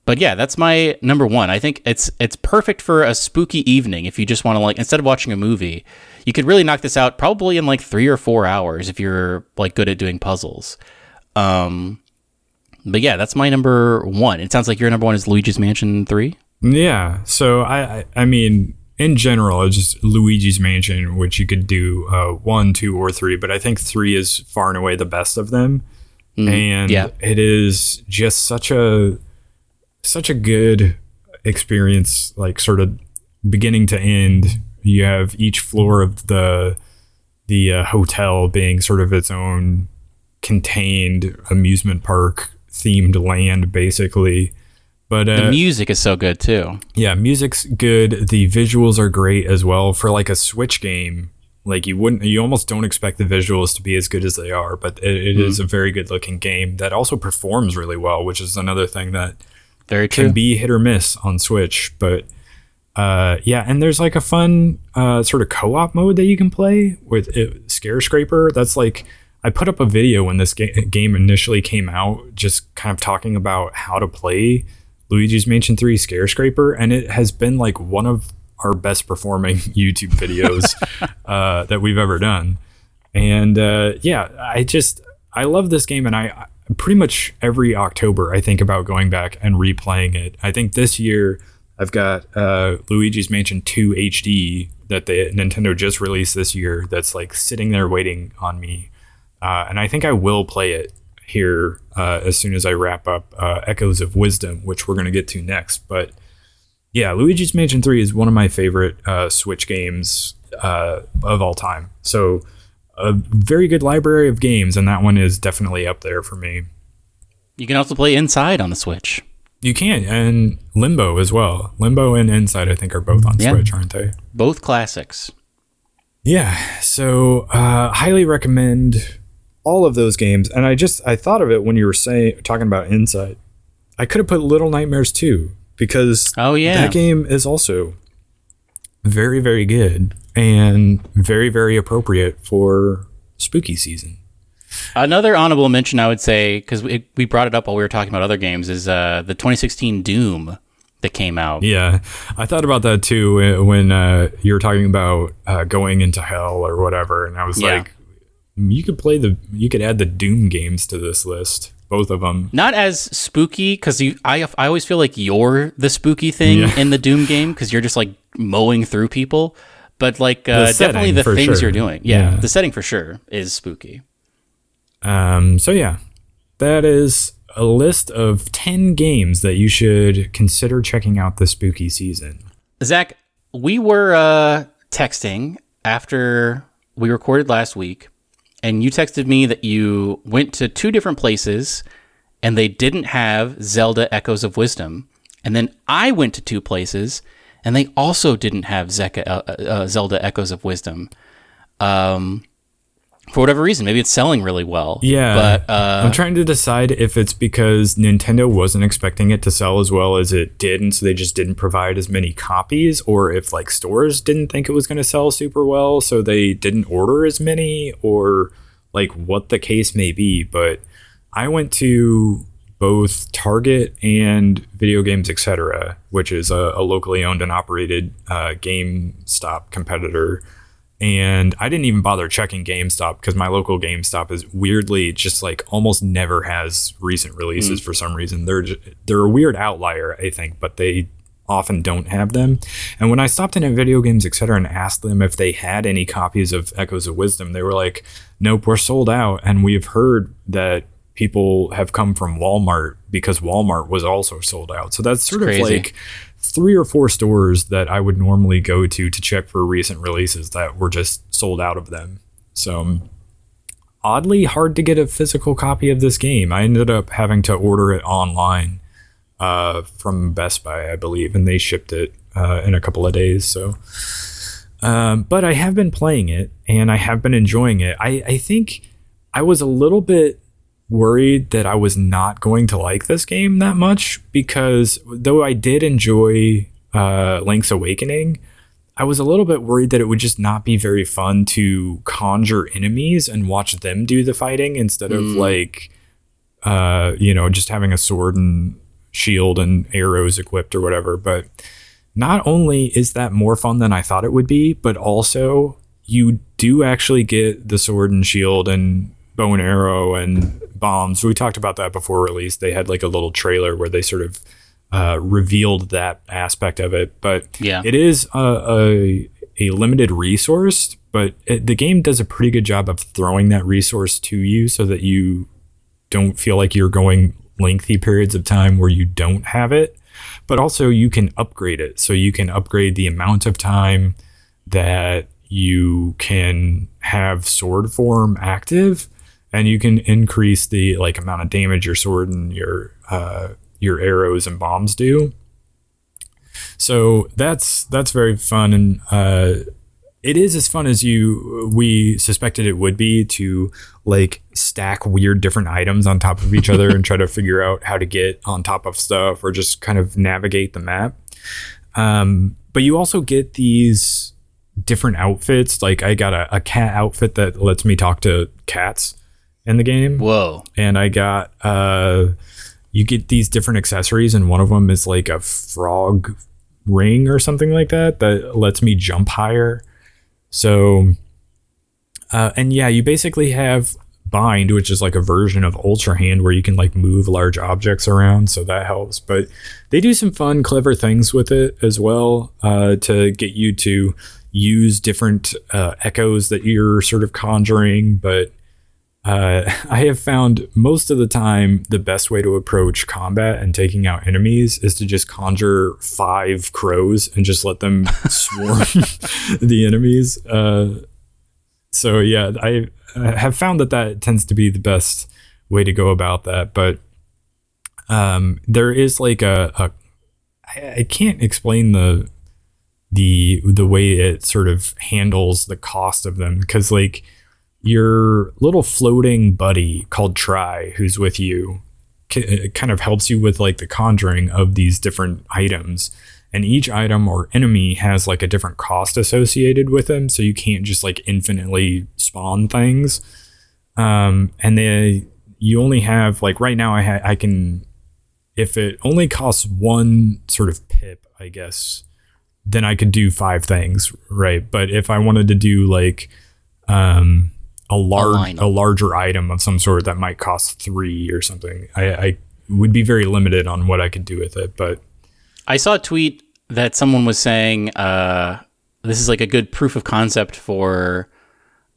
But yeah, that's my number one. I think it's perfect for a spooky evening if you just want to, like, instead of watching a movie, you could really knock this out probably in like 3 or 4 hours if you're like good at doing puzzles. But yeah, that's my number one. It sounds like your number one is Luigi's Mansion 3. Yeah. So I mean, in general, it's just Luigi's Mansion, which you could do 1, 2, or 3, but I think 3 is far and away the best of them. And it is just such a good experience, like sort of beginning to end. You have each floor of the hotel being sort of its own contained amusement park themed land, basically. But the music is so good too. Yeah, music's good. The visuals are great as well for like a Switch game. Like you almost don't expect the visuals to be as good as they are, but it is a very good looking game that also performs really well, which is another thing that very true. Can be hit or miss on Switch. But yeah, and there's like a fun sort of co-op mode that you can play with Scare Scraper. That's like, I put up a video when this game initially came out, just kind of talking about how to play Luigi's Mansion 3 Scare Scraper, and it has been like one of our best performing YouTube videos that we've ever done. And yeah, I love this game, and I pretty much every October I think about going back and replaying it. I think this year I've got Luigi's Mansion 2 HD that the Nintendo just released this year that's like sitting there waiting on me. And I think I will play it here as soon as I wrap up Echoes of Wisdom, which we're going to get to next. But yeah, Luigi's Mansion 3 is one of my favorite Switch games of all time. So a very good library of games, and that one is definitely up there for me. You can also play Inside on the Switch. You can, and Limbo as well. Limbo and Inside, I think, are both on Switch, aren't they? Both classics. Yeah, so highly recommend all of those games. And I thought of it when you were talking about Inside. I could have put Little Nightmares 2 because that game is also very, very good and very, very appropriate for spooky season. Another honorable mention, I would say, because we brought it up while we were talking about other games, is the 2016 Doom that came out. Yeah, I thought about that too when you were talking about going into hell or whatever, and I was like, you could add the Doom games to this list, both of them. Not as spooky, because I always feel like you're the spooky thing in the Doom game, because you're just like mowing through people, but like definitely the things you're doing. Yeah, the setting for sure is spooky. So yeah, that is a list of 10 games that you should consider checking out this spooky season. Zach, we were texting after we recorded last week, and you texted me that you went to 2 different places and they didn't have Zelda Echoes of Wisdom. And then I went to 2 places and they also didn't have Zelda Echoes of Wisdom. for whatever reason. Maybe it's selling really well. Yeah, but I'm trying to decide if it's because Nintendo wasn't expecting it to sell as well as it did, and so they just didn't provide as many copies, or if like stores didn't think it was going to sell super well, so they didn't order as many, or like what the case may be. But I went to both Target and Video Games Etc., which is a locally owned and operated GameStop competitor. And I didn't even bother checking GameStop because my local GameStop is weirdly just like almost never has recent releases for some reason. They're a weird outlier, I think, but they often don't have them. And when I stopped in at Video Games Etc. and asked them if they had any copies of Echoes of Wisdom, they were like, nope, we're sold out. And we've heard that people have come from Walmart because Walmart was also sold out. So that's sort of like 3 or 4 stores that I would normally go to check for recent releases that were just sold out of them. So oddly hard to get a physical copy of this game. I ended up having to order it online from Best Buy, I believe, and they shipped it in a couple of days. So, but I have been playing it and I have been enjoying it. I think I was a little bit worried that I was not going to like this game that much, because though I did enjoy Link's Awakening, I was a little bit worried that it would just not be very fun to conjure enemies and watch them do the fighting instead of like just having a sword and shield and arrows equipped or whatever. But not only is that more fun than I thought it would be, but also you do actually get the sword and shield and bow and arrow and bombs. We talked about that before release. They had like a little trailer where they sort of revealed that aspect of it. But it is a limited resource, but the game does a pretty good job of throwing that resource to you so that you don't feel like you're going lengthy periods of time where you don't have it. But also you can upgrade it. So you can upgrade the amount of time that you can have sword form active, and you can increase the like amount of damage your sword and your arrows and bombs do. So that's very fun, and it is as fun as we suspected it would be to like stack weird different items on top of each other and try to figure out how to get on top of stuff or just kind of navigate the map. But you also get these different outfits. Like I got a cat outfit that lets me talk to cats in the game. Whoa. And I got you get these different accessories, and one of them is like a frog ring or something like that lets me jump higher. So and yeah, you basically have Bind, which is like a version of Ultra Hand where you can like move large objects around, so that helps. But they do some fun, clever things with it as well to get you to use different echoes that you're sort of conjuring. But I have found most of the time the best way to approach combat and taking out enemies is to just conjure 5 crows and just let them swarm the enemies. So yeah, I have found that tends to be the best way to go about that. But there is like I can't explain the way it sort of handles the cost of them, because like your little floating buddy called Try, who's with you, kind of helps you with like the conjuring of these different items, and each item or enemy has like a different cost associated with them, so you can't just like infinitely spawn things. And then you only have like right now I can, if it only costs 1 sort of pip, I guess, then I could do 5 things, right? But if I wanted to do like a larger item of some sort that might cost 3 or something, I would be very limited on what I could do with it. But I saw a tweet that someone was saying this is like a good proof of concept for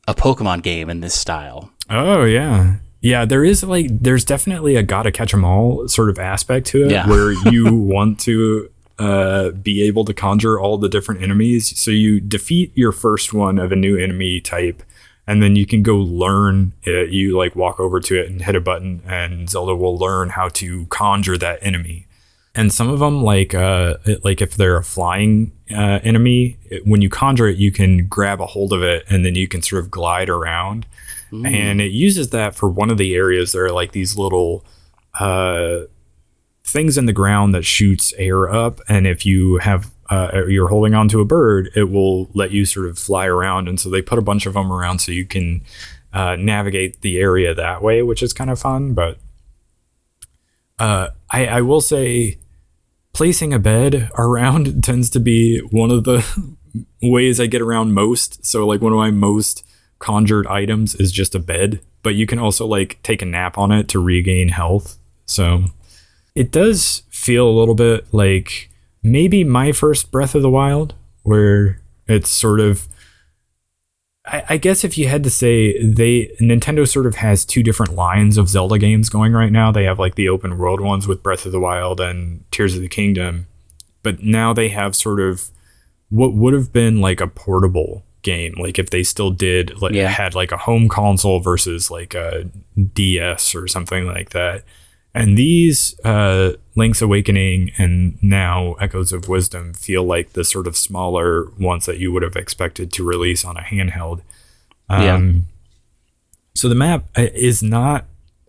a Pokemon game in this style. Oh yeah. There's definitely a gotta catch 'em all sort of aspect to it, where you want to be able to conjure all the different enemies. So you defeat your first one of a new enemy type, and then you can go learn it. You like walk over to it and hit a button, and Zelda will learn how to conjure that enemy. And some of them, like if they're a flying enemy, when you conjure it, you can grab a hold of it and then you can sort of glide around. And it uses that for one of the areas. There are like these little things in the ground that shoots air up. And if you have you're holding onto a bird, it will let you sort of fly around. And so they put a bunch of them around so you can navigate the area that way, which is kind of fun. But I will say placing a bed around tends to be one of the ways I get around most. So like one of my most conjured items is just a bed, but you can also like take a nap on it to regain health. So it does feel a little bit like maybe my first Breath of the Wild, where it's sort of, I guess if you had to say, Nintendo sort of has two different lines of Zelda games going right now. They have like the open world ones with Breath of the Wild and Tears of the Kingdom, but now they have sort of what would have been like a portable game, like if they still did like had like a home console versus like a DS or something like that. And these Link's Awakening and now Echoes of Wisdom feel like the sort of smaller ones that you would have expected to release on a handheld. So the map is not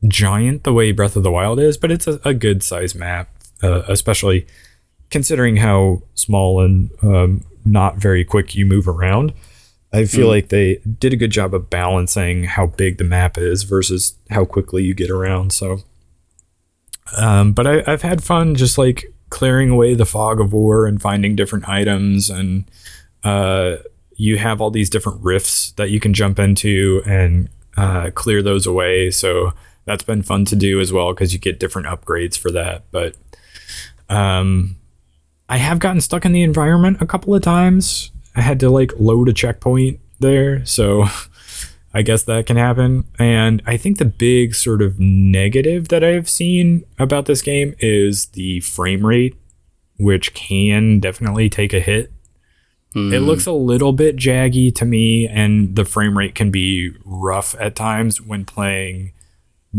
giant the way Breath of the Wild is, but it's a good size map, especially considering how small and not very quick you move around. I feel like they did a good job of balancing how big the map is versus how quickly you get around. So but I've had fun just like clearing away the fog of war and finding different items, and you have all these different rifts that you can jump into and clear those away. So that's been fun to do as well because you get different upgrades for that. But I have gotten stuck in the environment a couple of times. I had to like load a checkpoint there, so I guess that can happen. And I think the big sort of negative that I've seen about this game is the frame rate, which can definitely take a hit. It looks a little bit jaggy to me, and the frame rate can be rough at times when playing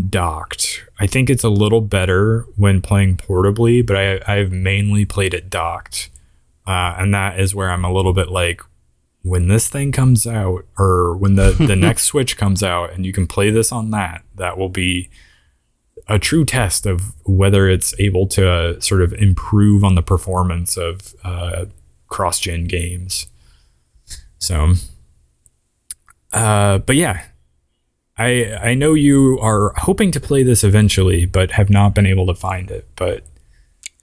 docked. I think it's a little better when playing portably, but I've mainly played it docked. And that is where I'm a little bit like, when this thing comes out, or when the next Switch comes out and you can play this on that will be a true test of whether it's able to sort of improve on the performance of cross-gen games. So, but yeah, I know you are hoping to play this eventually, but have not been able to find it. But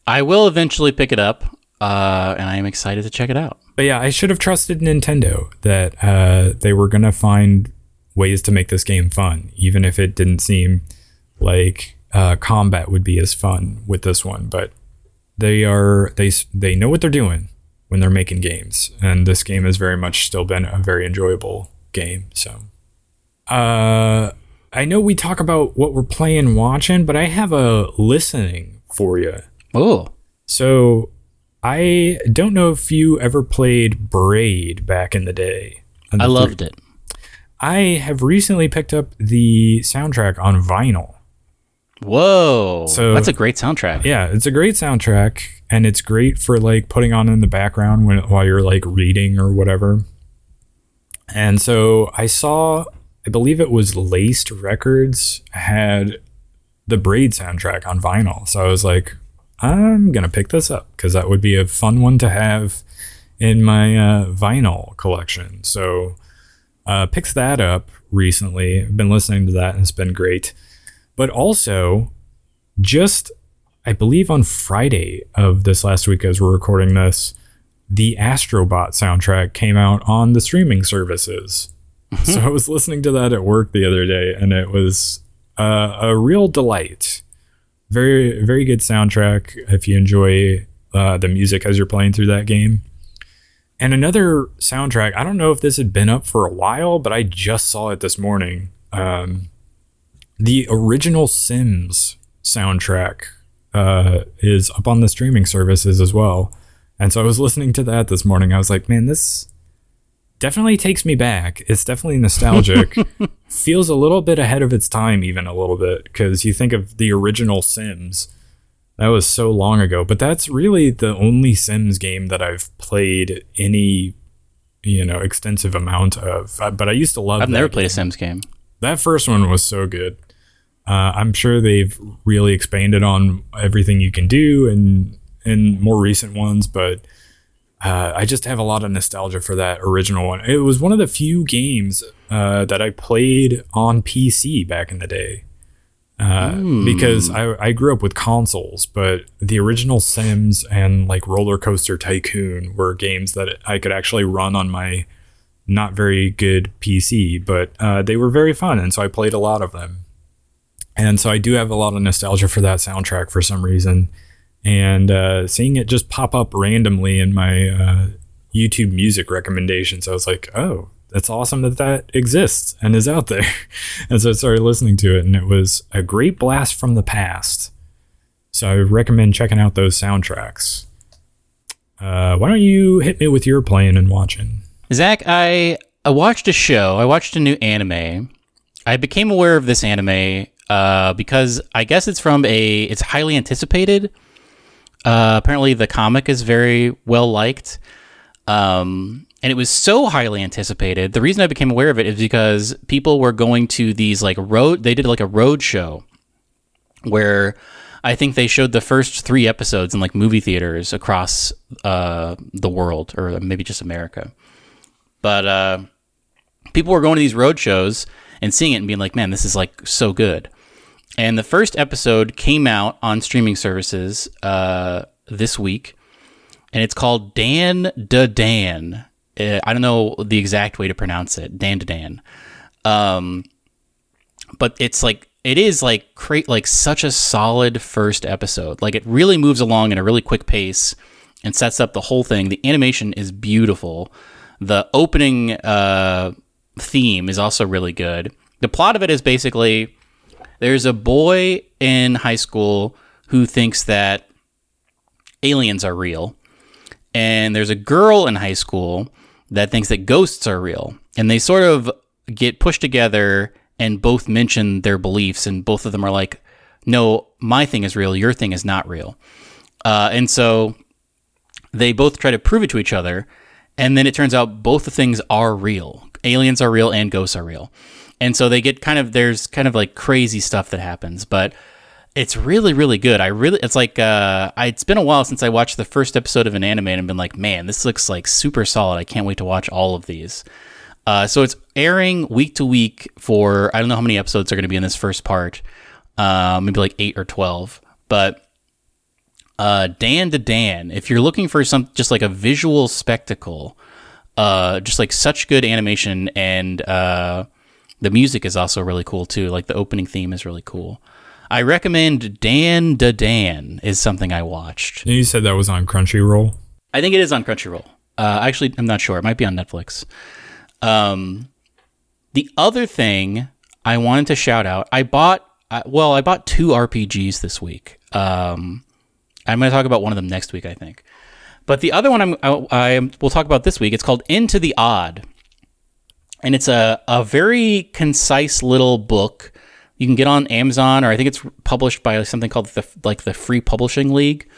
I will eventually pick it up, and I am excited to check it out. But yeah, I should have trusted Nintendo that they were going to find ways to make this game fun, even if it didn't seem like combat would be as fun with this one. But they know what they're doing when they're making games, and this game has very much still been a very enjoyable game. So I know we talk about what we're playing and watching, but I have a listening for you. Oh. So I don't know if you ever played Braid back in the day. I loved it. I have recently picked up the soundtrack on vinyl. Whoa. So that's a great soundtrack. Yeah, it's a great soundtrack, and it's great for like putting on in the background while you're like reading or whatever. And so I believe it was Laced Records had the Braid soundtrack on vinyl. So I was like, I'm going to pick this up because that would be a fun one to have in my vinyl collection. So picked that up recently. I've been listening to that and it's been great. But also, just I believe on Friday of this last week as we're recording this, the Astro soundtrack came out on the streaming services. Mm-hmm. So I was listening to that at work the other day, and it was a real delight. Very, very good soundtrack if you enjoy the music as you're playing through that game. And another soundtrack, I don't know if this had been up for a while, but I just saw it this morning. The original Sims soundtrack is up on the streaming services as well. And so I was listening to that this morning. I was like, man, this definitely takes me back. It's definitely nostalgic. Feels a little bit ahead of its time, even a little bit, because you think of the original Sims, That was so long ago, but that's really the only Sims game that I've played any, extensive amount of. But I used to love I've that never played a game. Sims game. That first one was so good. I'm sure they've really expanded on everything you can do in more recent ones, but I just have a lot of nostalgia for that original one. It was one of the few games that I played on PC back in the day. Because I grew up with consoles, but the original Sims and like Roller Coaster Tycoon were games that I could actually run on my not very good PC, but they were very fun, and so I played a lot of them. And so I do have a lot of nostalgia for that soundtrack for some reason. And seeing it just pop up randomly in my YouTube music recommendations, I was like, oh, that's awesome that exists and is out there. And so I started listening to it, and it was a great blast from the past. So I recommend checking out those soundtracks. Why don't you hit me with your playing and watching? Zach, I watched a show. I watched a new anime. I became aware of this anime because I guess it's it's highly anticipated. Apparently the comic is very well liked. And it was so highly anticipated. The reason I became aware of it is because people were going to these they did like a road show where I think they showed the first 3 episodes in like movie theaters across the world, or maybe just America. But people were going to these road shows and seeing it and being like, man, this is like so good. And the first episode came out on streaming services this week, and it's called Dandadan. I don't know the exact way to pronounce it, Dandadan. But it's like, it is like such a solid first episode. Like, it really moves along in a really quick pace and sets up the whole thing. The animation is beautiful. The opening theme is also really good. The plot of it is basically, there's a boy in high school who thinks that aliens are real. And there's a girl in high school that thinks that ghosts are real. And they sort of get pushed together and both mention their beliefs. And both of them are like, no, my thing is real. Your thing is not real. And so they both try to prove it to each other. And then it turns out both the things are real. Aliens are real and ghosts are real. And so they get there's kind of like crazy stuff that happens, but it's really, really good. It's like, it's been a while since I watched the first episode of an anime and been like, man, this looks like super solid. I can't wait to watch all of these. So it's airing week to week for, I don't know how many episodes are going to be in this first part. Maybe like 8 or 12, but Dan, if you're looking for just like a visual spectacle, just like such good animation, and the music is also really cool too. Like the opening theme is really cool. I recommend Dandadan is something I watched. You said that was on Crunchyroll? I think it is on Crunchyroll. Actually, I'm not sure. It might be on Netflix. The other thing I wanted to shout out, I bought 2 RPGs this week. I'm going to talk about one of them next week, I think. But the other one we'll talk about this week, it's called Into the Odd. And it's a very concise little book. You can get on Amazon, or I think it's published by something called the Free Publishing League.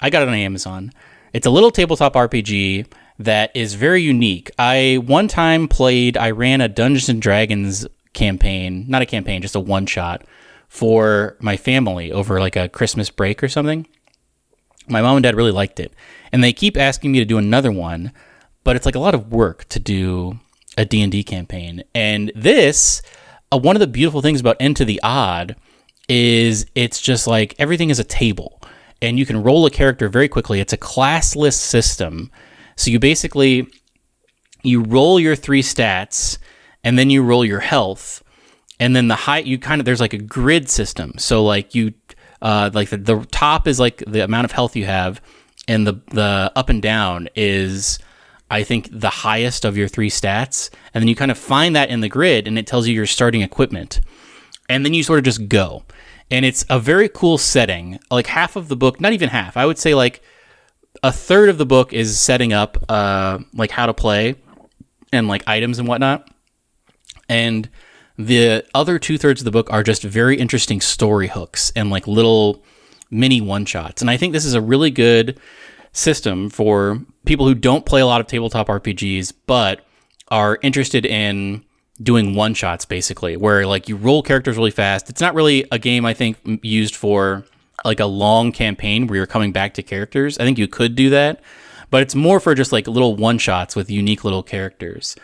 I got it on Amazon. It's a little tabletop RPG that is very unique. I one time I ran a Dungeons and Dragons campaign, not a campaign, just a one-shot for my family over like a Christmas break or something. My mom and dad really liked it, and they keep asking me to do another one, but it's like a lot of work to do a D&D campaign. And this, one of the beautiful things about Into the Odd is it's just like everything is a table, and you can roll a character very quickly. It's a classless system. So you roll your 3 stats, and then you roll your health, and then there's like a grid system. So like the top is like the amount of health you have, and the up and down is, I think, the highest of your 3 stats. And then you kind of find that in the grid, and it tells you your starting equipment. And then you sort of just go. And it's a very cool setting. Like half of the book, not even half, I would say like a third of the book is setting up like how to play and like items and whatnot. And the other 2/3 of the book are just very interesting story hooks and like little mini one-shots. And I think this is a really good system for people who don't play a lot of tabletop RPGs, but are interested in doing one-shots, basically, where like you roll characters really fast. It's not really a game, I think, used for like a long campaign where you're coming back to characters. I think you could do that, but it's more for just like little one-shots with unique little characters.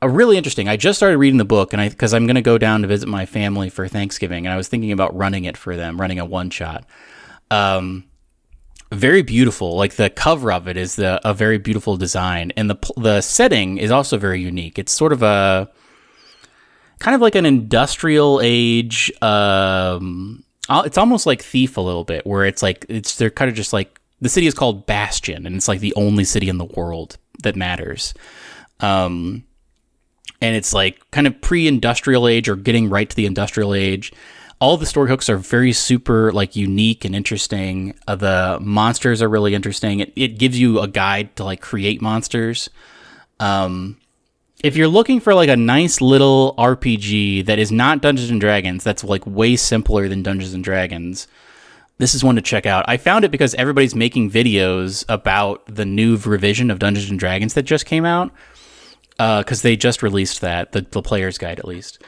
Really interesting. I just started reading the book, and because I'm going to go down to visit my family for Thanksgiving, and I was thinking about running it for them, running a one-shot. Very beautiful. Like the cover of it is a very beautiful design, and the setting is also very unique. It's sort of a kind of like an industrial age. It's almost like Thief a little bit, where they're kind of just like, the city is called Bastion, and it's like the only city in the world that matters. And it's like kind of pre-industrial age or getting right to the industrial age. All the story hooks are very super like unique and interesting. The monsters are really interesting. It gives you a guide to like create monsters. If you're looking for like a nice little RPG that is not Dungeons and Dragons, that's like way simpler than Dungeons and Dragons, this is one to check out. I found it because everybody's making videos about the new revision of Dungeons and Dragons that just came out. Because they just released that, the player's guide at least.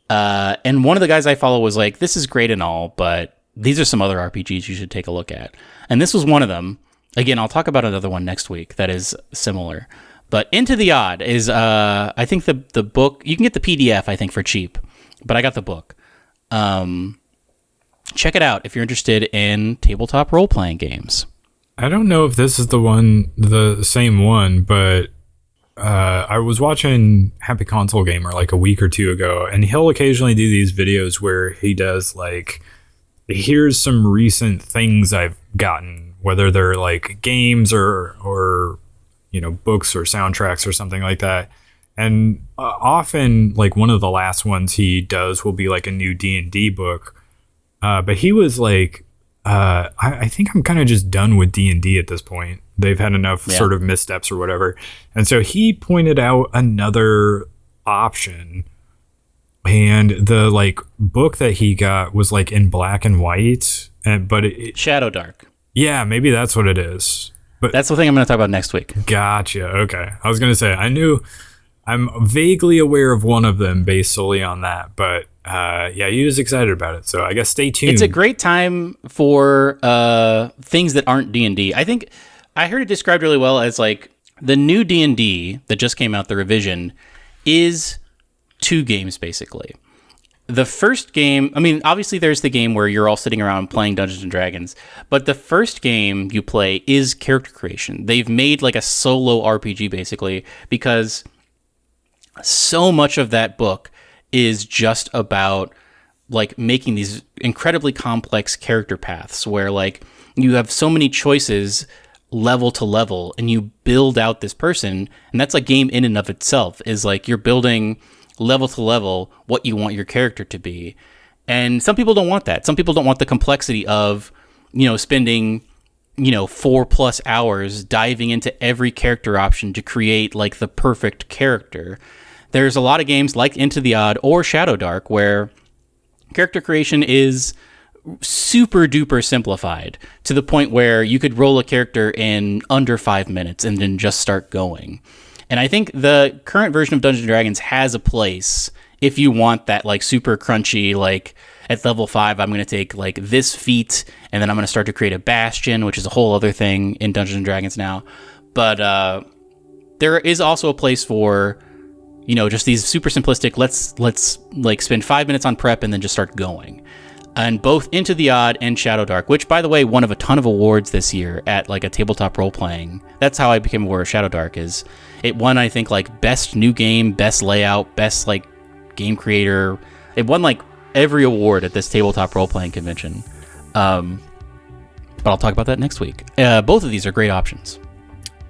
And one of the guys I follow was like, this is great and all, but these are some other RPGs you should take a look at. And this was one of them. Again, I'll talk about another one next week that is similar. But Into the Odd is, I think the book, you can get the PDF, I think, for cheap. But I got the book. Check it out if you're interested in tabletop role-playing games. I don't know if this is the same one, but I was watching Happy Console Gamer like a week or two ago, and he'll occasionally do these videos where he does like, here's some recent things I've gotten, whether they're like games or you know, books or soundtracks or something like that. And often like one of the last ones he does will be like a new D&D book. But he was like, I think I'm kind of just done with D&D at this point. They've had enough sort of missteps or whatever. And so he pointed out another option. And the like book that he got was like in black and white. But Shadow Dark. Yeah, maybe that's what it is. But that's the thing I'm going to talk about next week. Gotcha. Okay. I was going to say, I'm vaguely aware of one of them based solely on that. But yeah, he was excited about it. So I guess stay tuned. It's a great time for things that aren't D&D. I think I heard it described really well as like the new D&D that just came out, the revision, is 2 games basically. The first game, I mean, obviously there's the game where you're all sitting around playing Dungeons and Dragons, but the first game you play is character creation. They've made like a solo RPG basically, because so much of that book is just about like making these incredibly complex character paths where like you have so many choices level to level and you build out this person. And that's a game in and of itself, is like you're building level to level what you want your character to be. And some people don't want that. Some people don't want the complexity of, you know, spending, you know, 4+ hours diving into every character option to create like the perfect character. There's a lot of games like Into the Odd or Shadow Dark where character creation is super duper simplified to the point where you could roll a character in under 5 minutes and then just start going. And I think the current version of Dungeons & Dragons has a place if you want that like super crunchy, like at level 5, I'm going to take like this feat and then I'm going to start to create a bastion, which is a whole other thing in Dungeons & Dragons now. But there is also a place for, you know, just these super simplistic, let's like spend 5 minutes on prep and then just start going. And both Into the Odd and Shadow Dark, which by the way won a ton of awards this year at like a tabletop role playing. That's how I became aware of Shadow Dark. Is it won, I think, like best new game, best layout, best like game creator. It won like every award at this tabletop role playing convention. But I'll talk about that next week. Both of these are great options.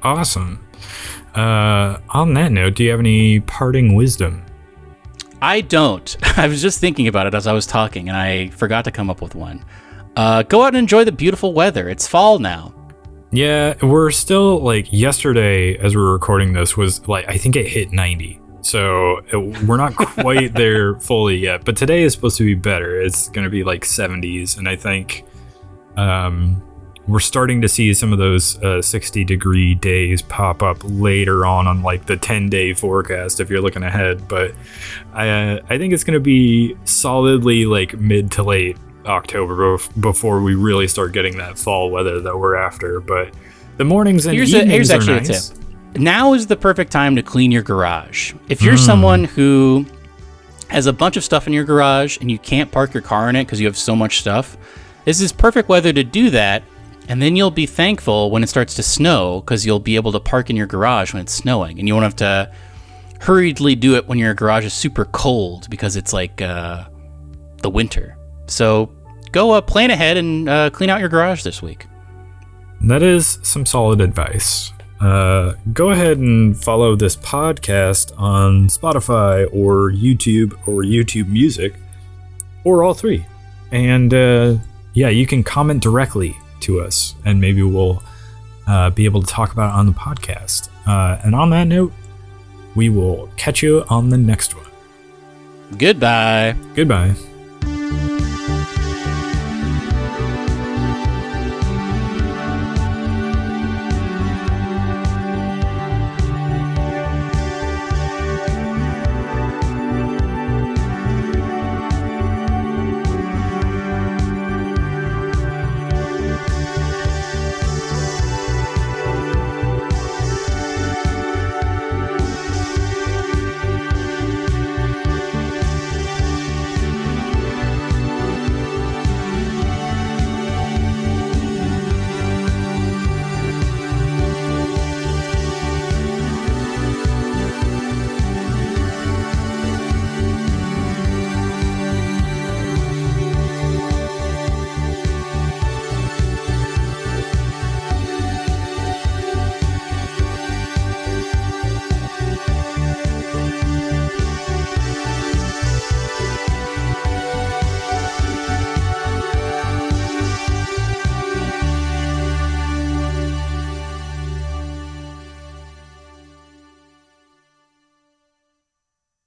Awesome. On that note, do you have any parting wisdom? I don't. I was just thinking about it as I was talking, and I forgot to come up with one. Go out and enjoy the beautiful weather. It's fall now. Yeah, we're still, like, yesterday, as we were recording this, was, like, I think it hit 90. So we're not quite there fully yet, but today is supposed to be better. It's going to be like 70s, and I think we're starting to see some of those 60-degree days pop up later on like the 10-day forecast if you're looking ahead. But I think it's going to be solidly like mid to late October before we really start getting that fall weather that we're after. But the mornings and evenings are nice. A tip. Now is the perfect time to clean your garage. If you're someone who has a bunch of stuff in your garage and you can't park your car in it because you have so much stuff, this is perfect weather to do that. And then you'll be thankful when it starts to snow because you'll be able to park in your garage when it's snowing. And you won't have to hurriedly do it when your garage is super cold because it's like the winter. So go plan ahead and clean out your garage this week. That is some solid advice. Go ahead and follow this podcast on Spotify or YouTube Music, or all three. And you can comment directly to us, and maybe we'll be able to talk about it on the podcast. And on that note, we will catch you on the next one. Goodbye. Goodbye.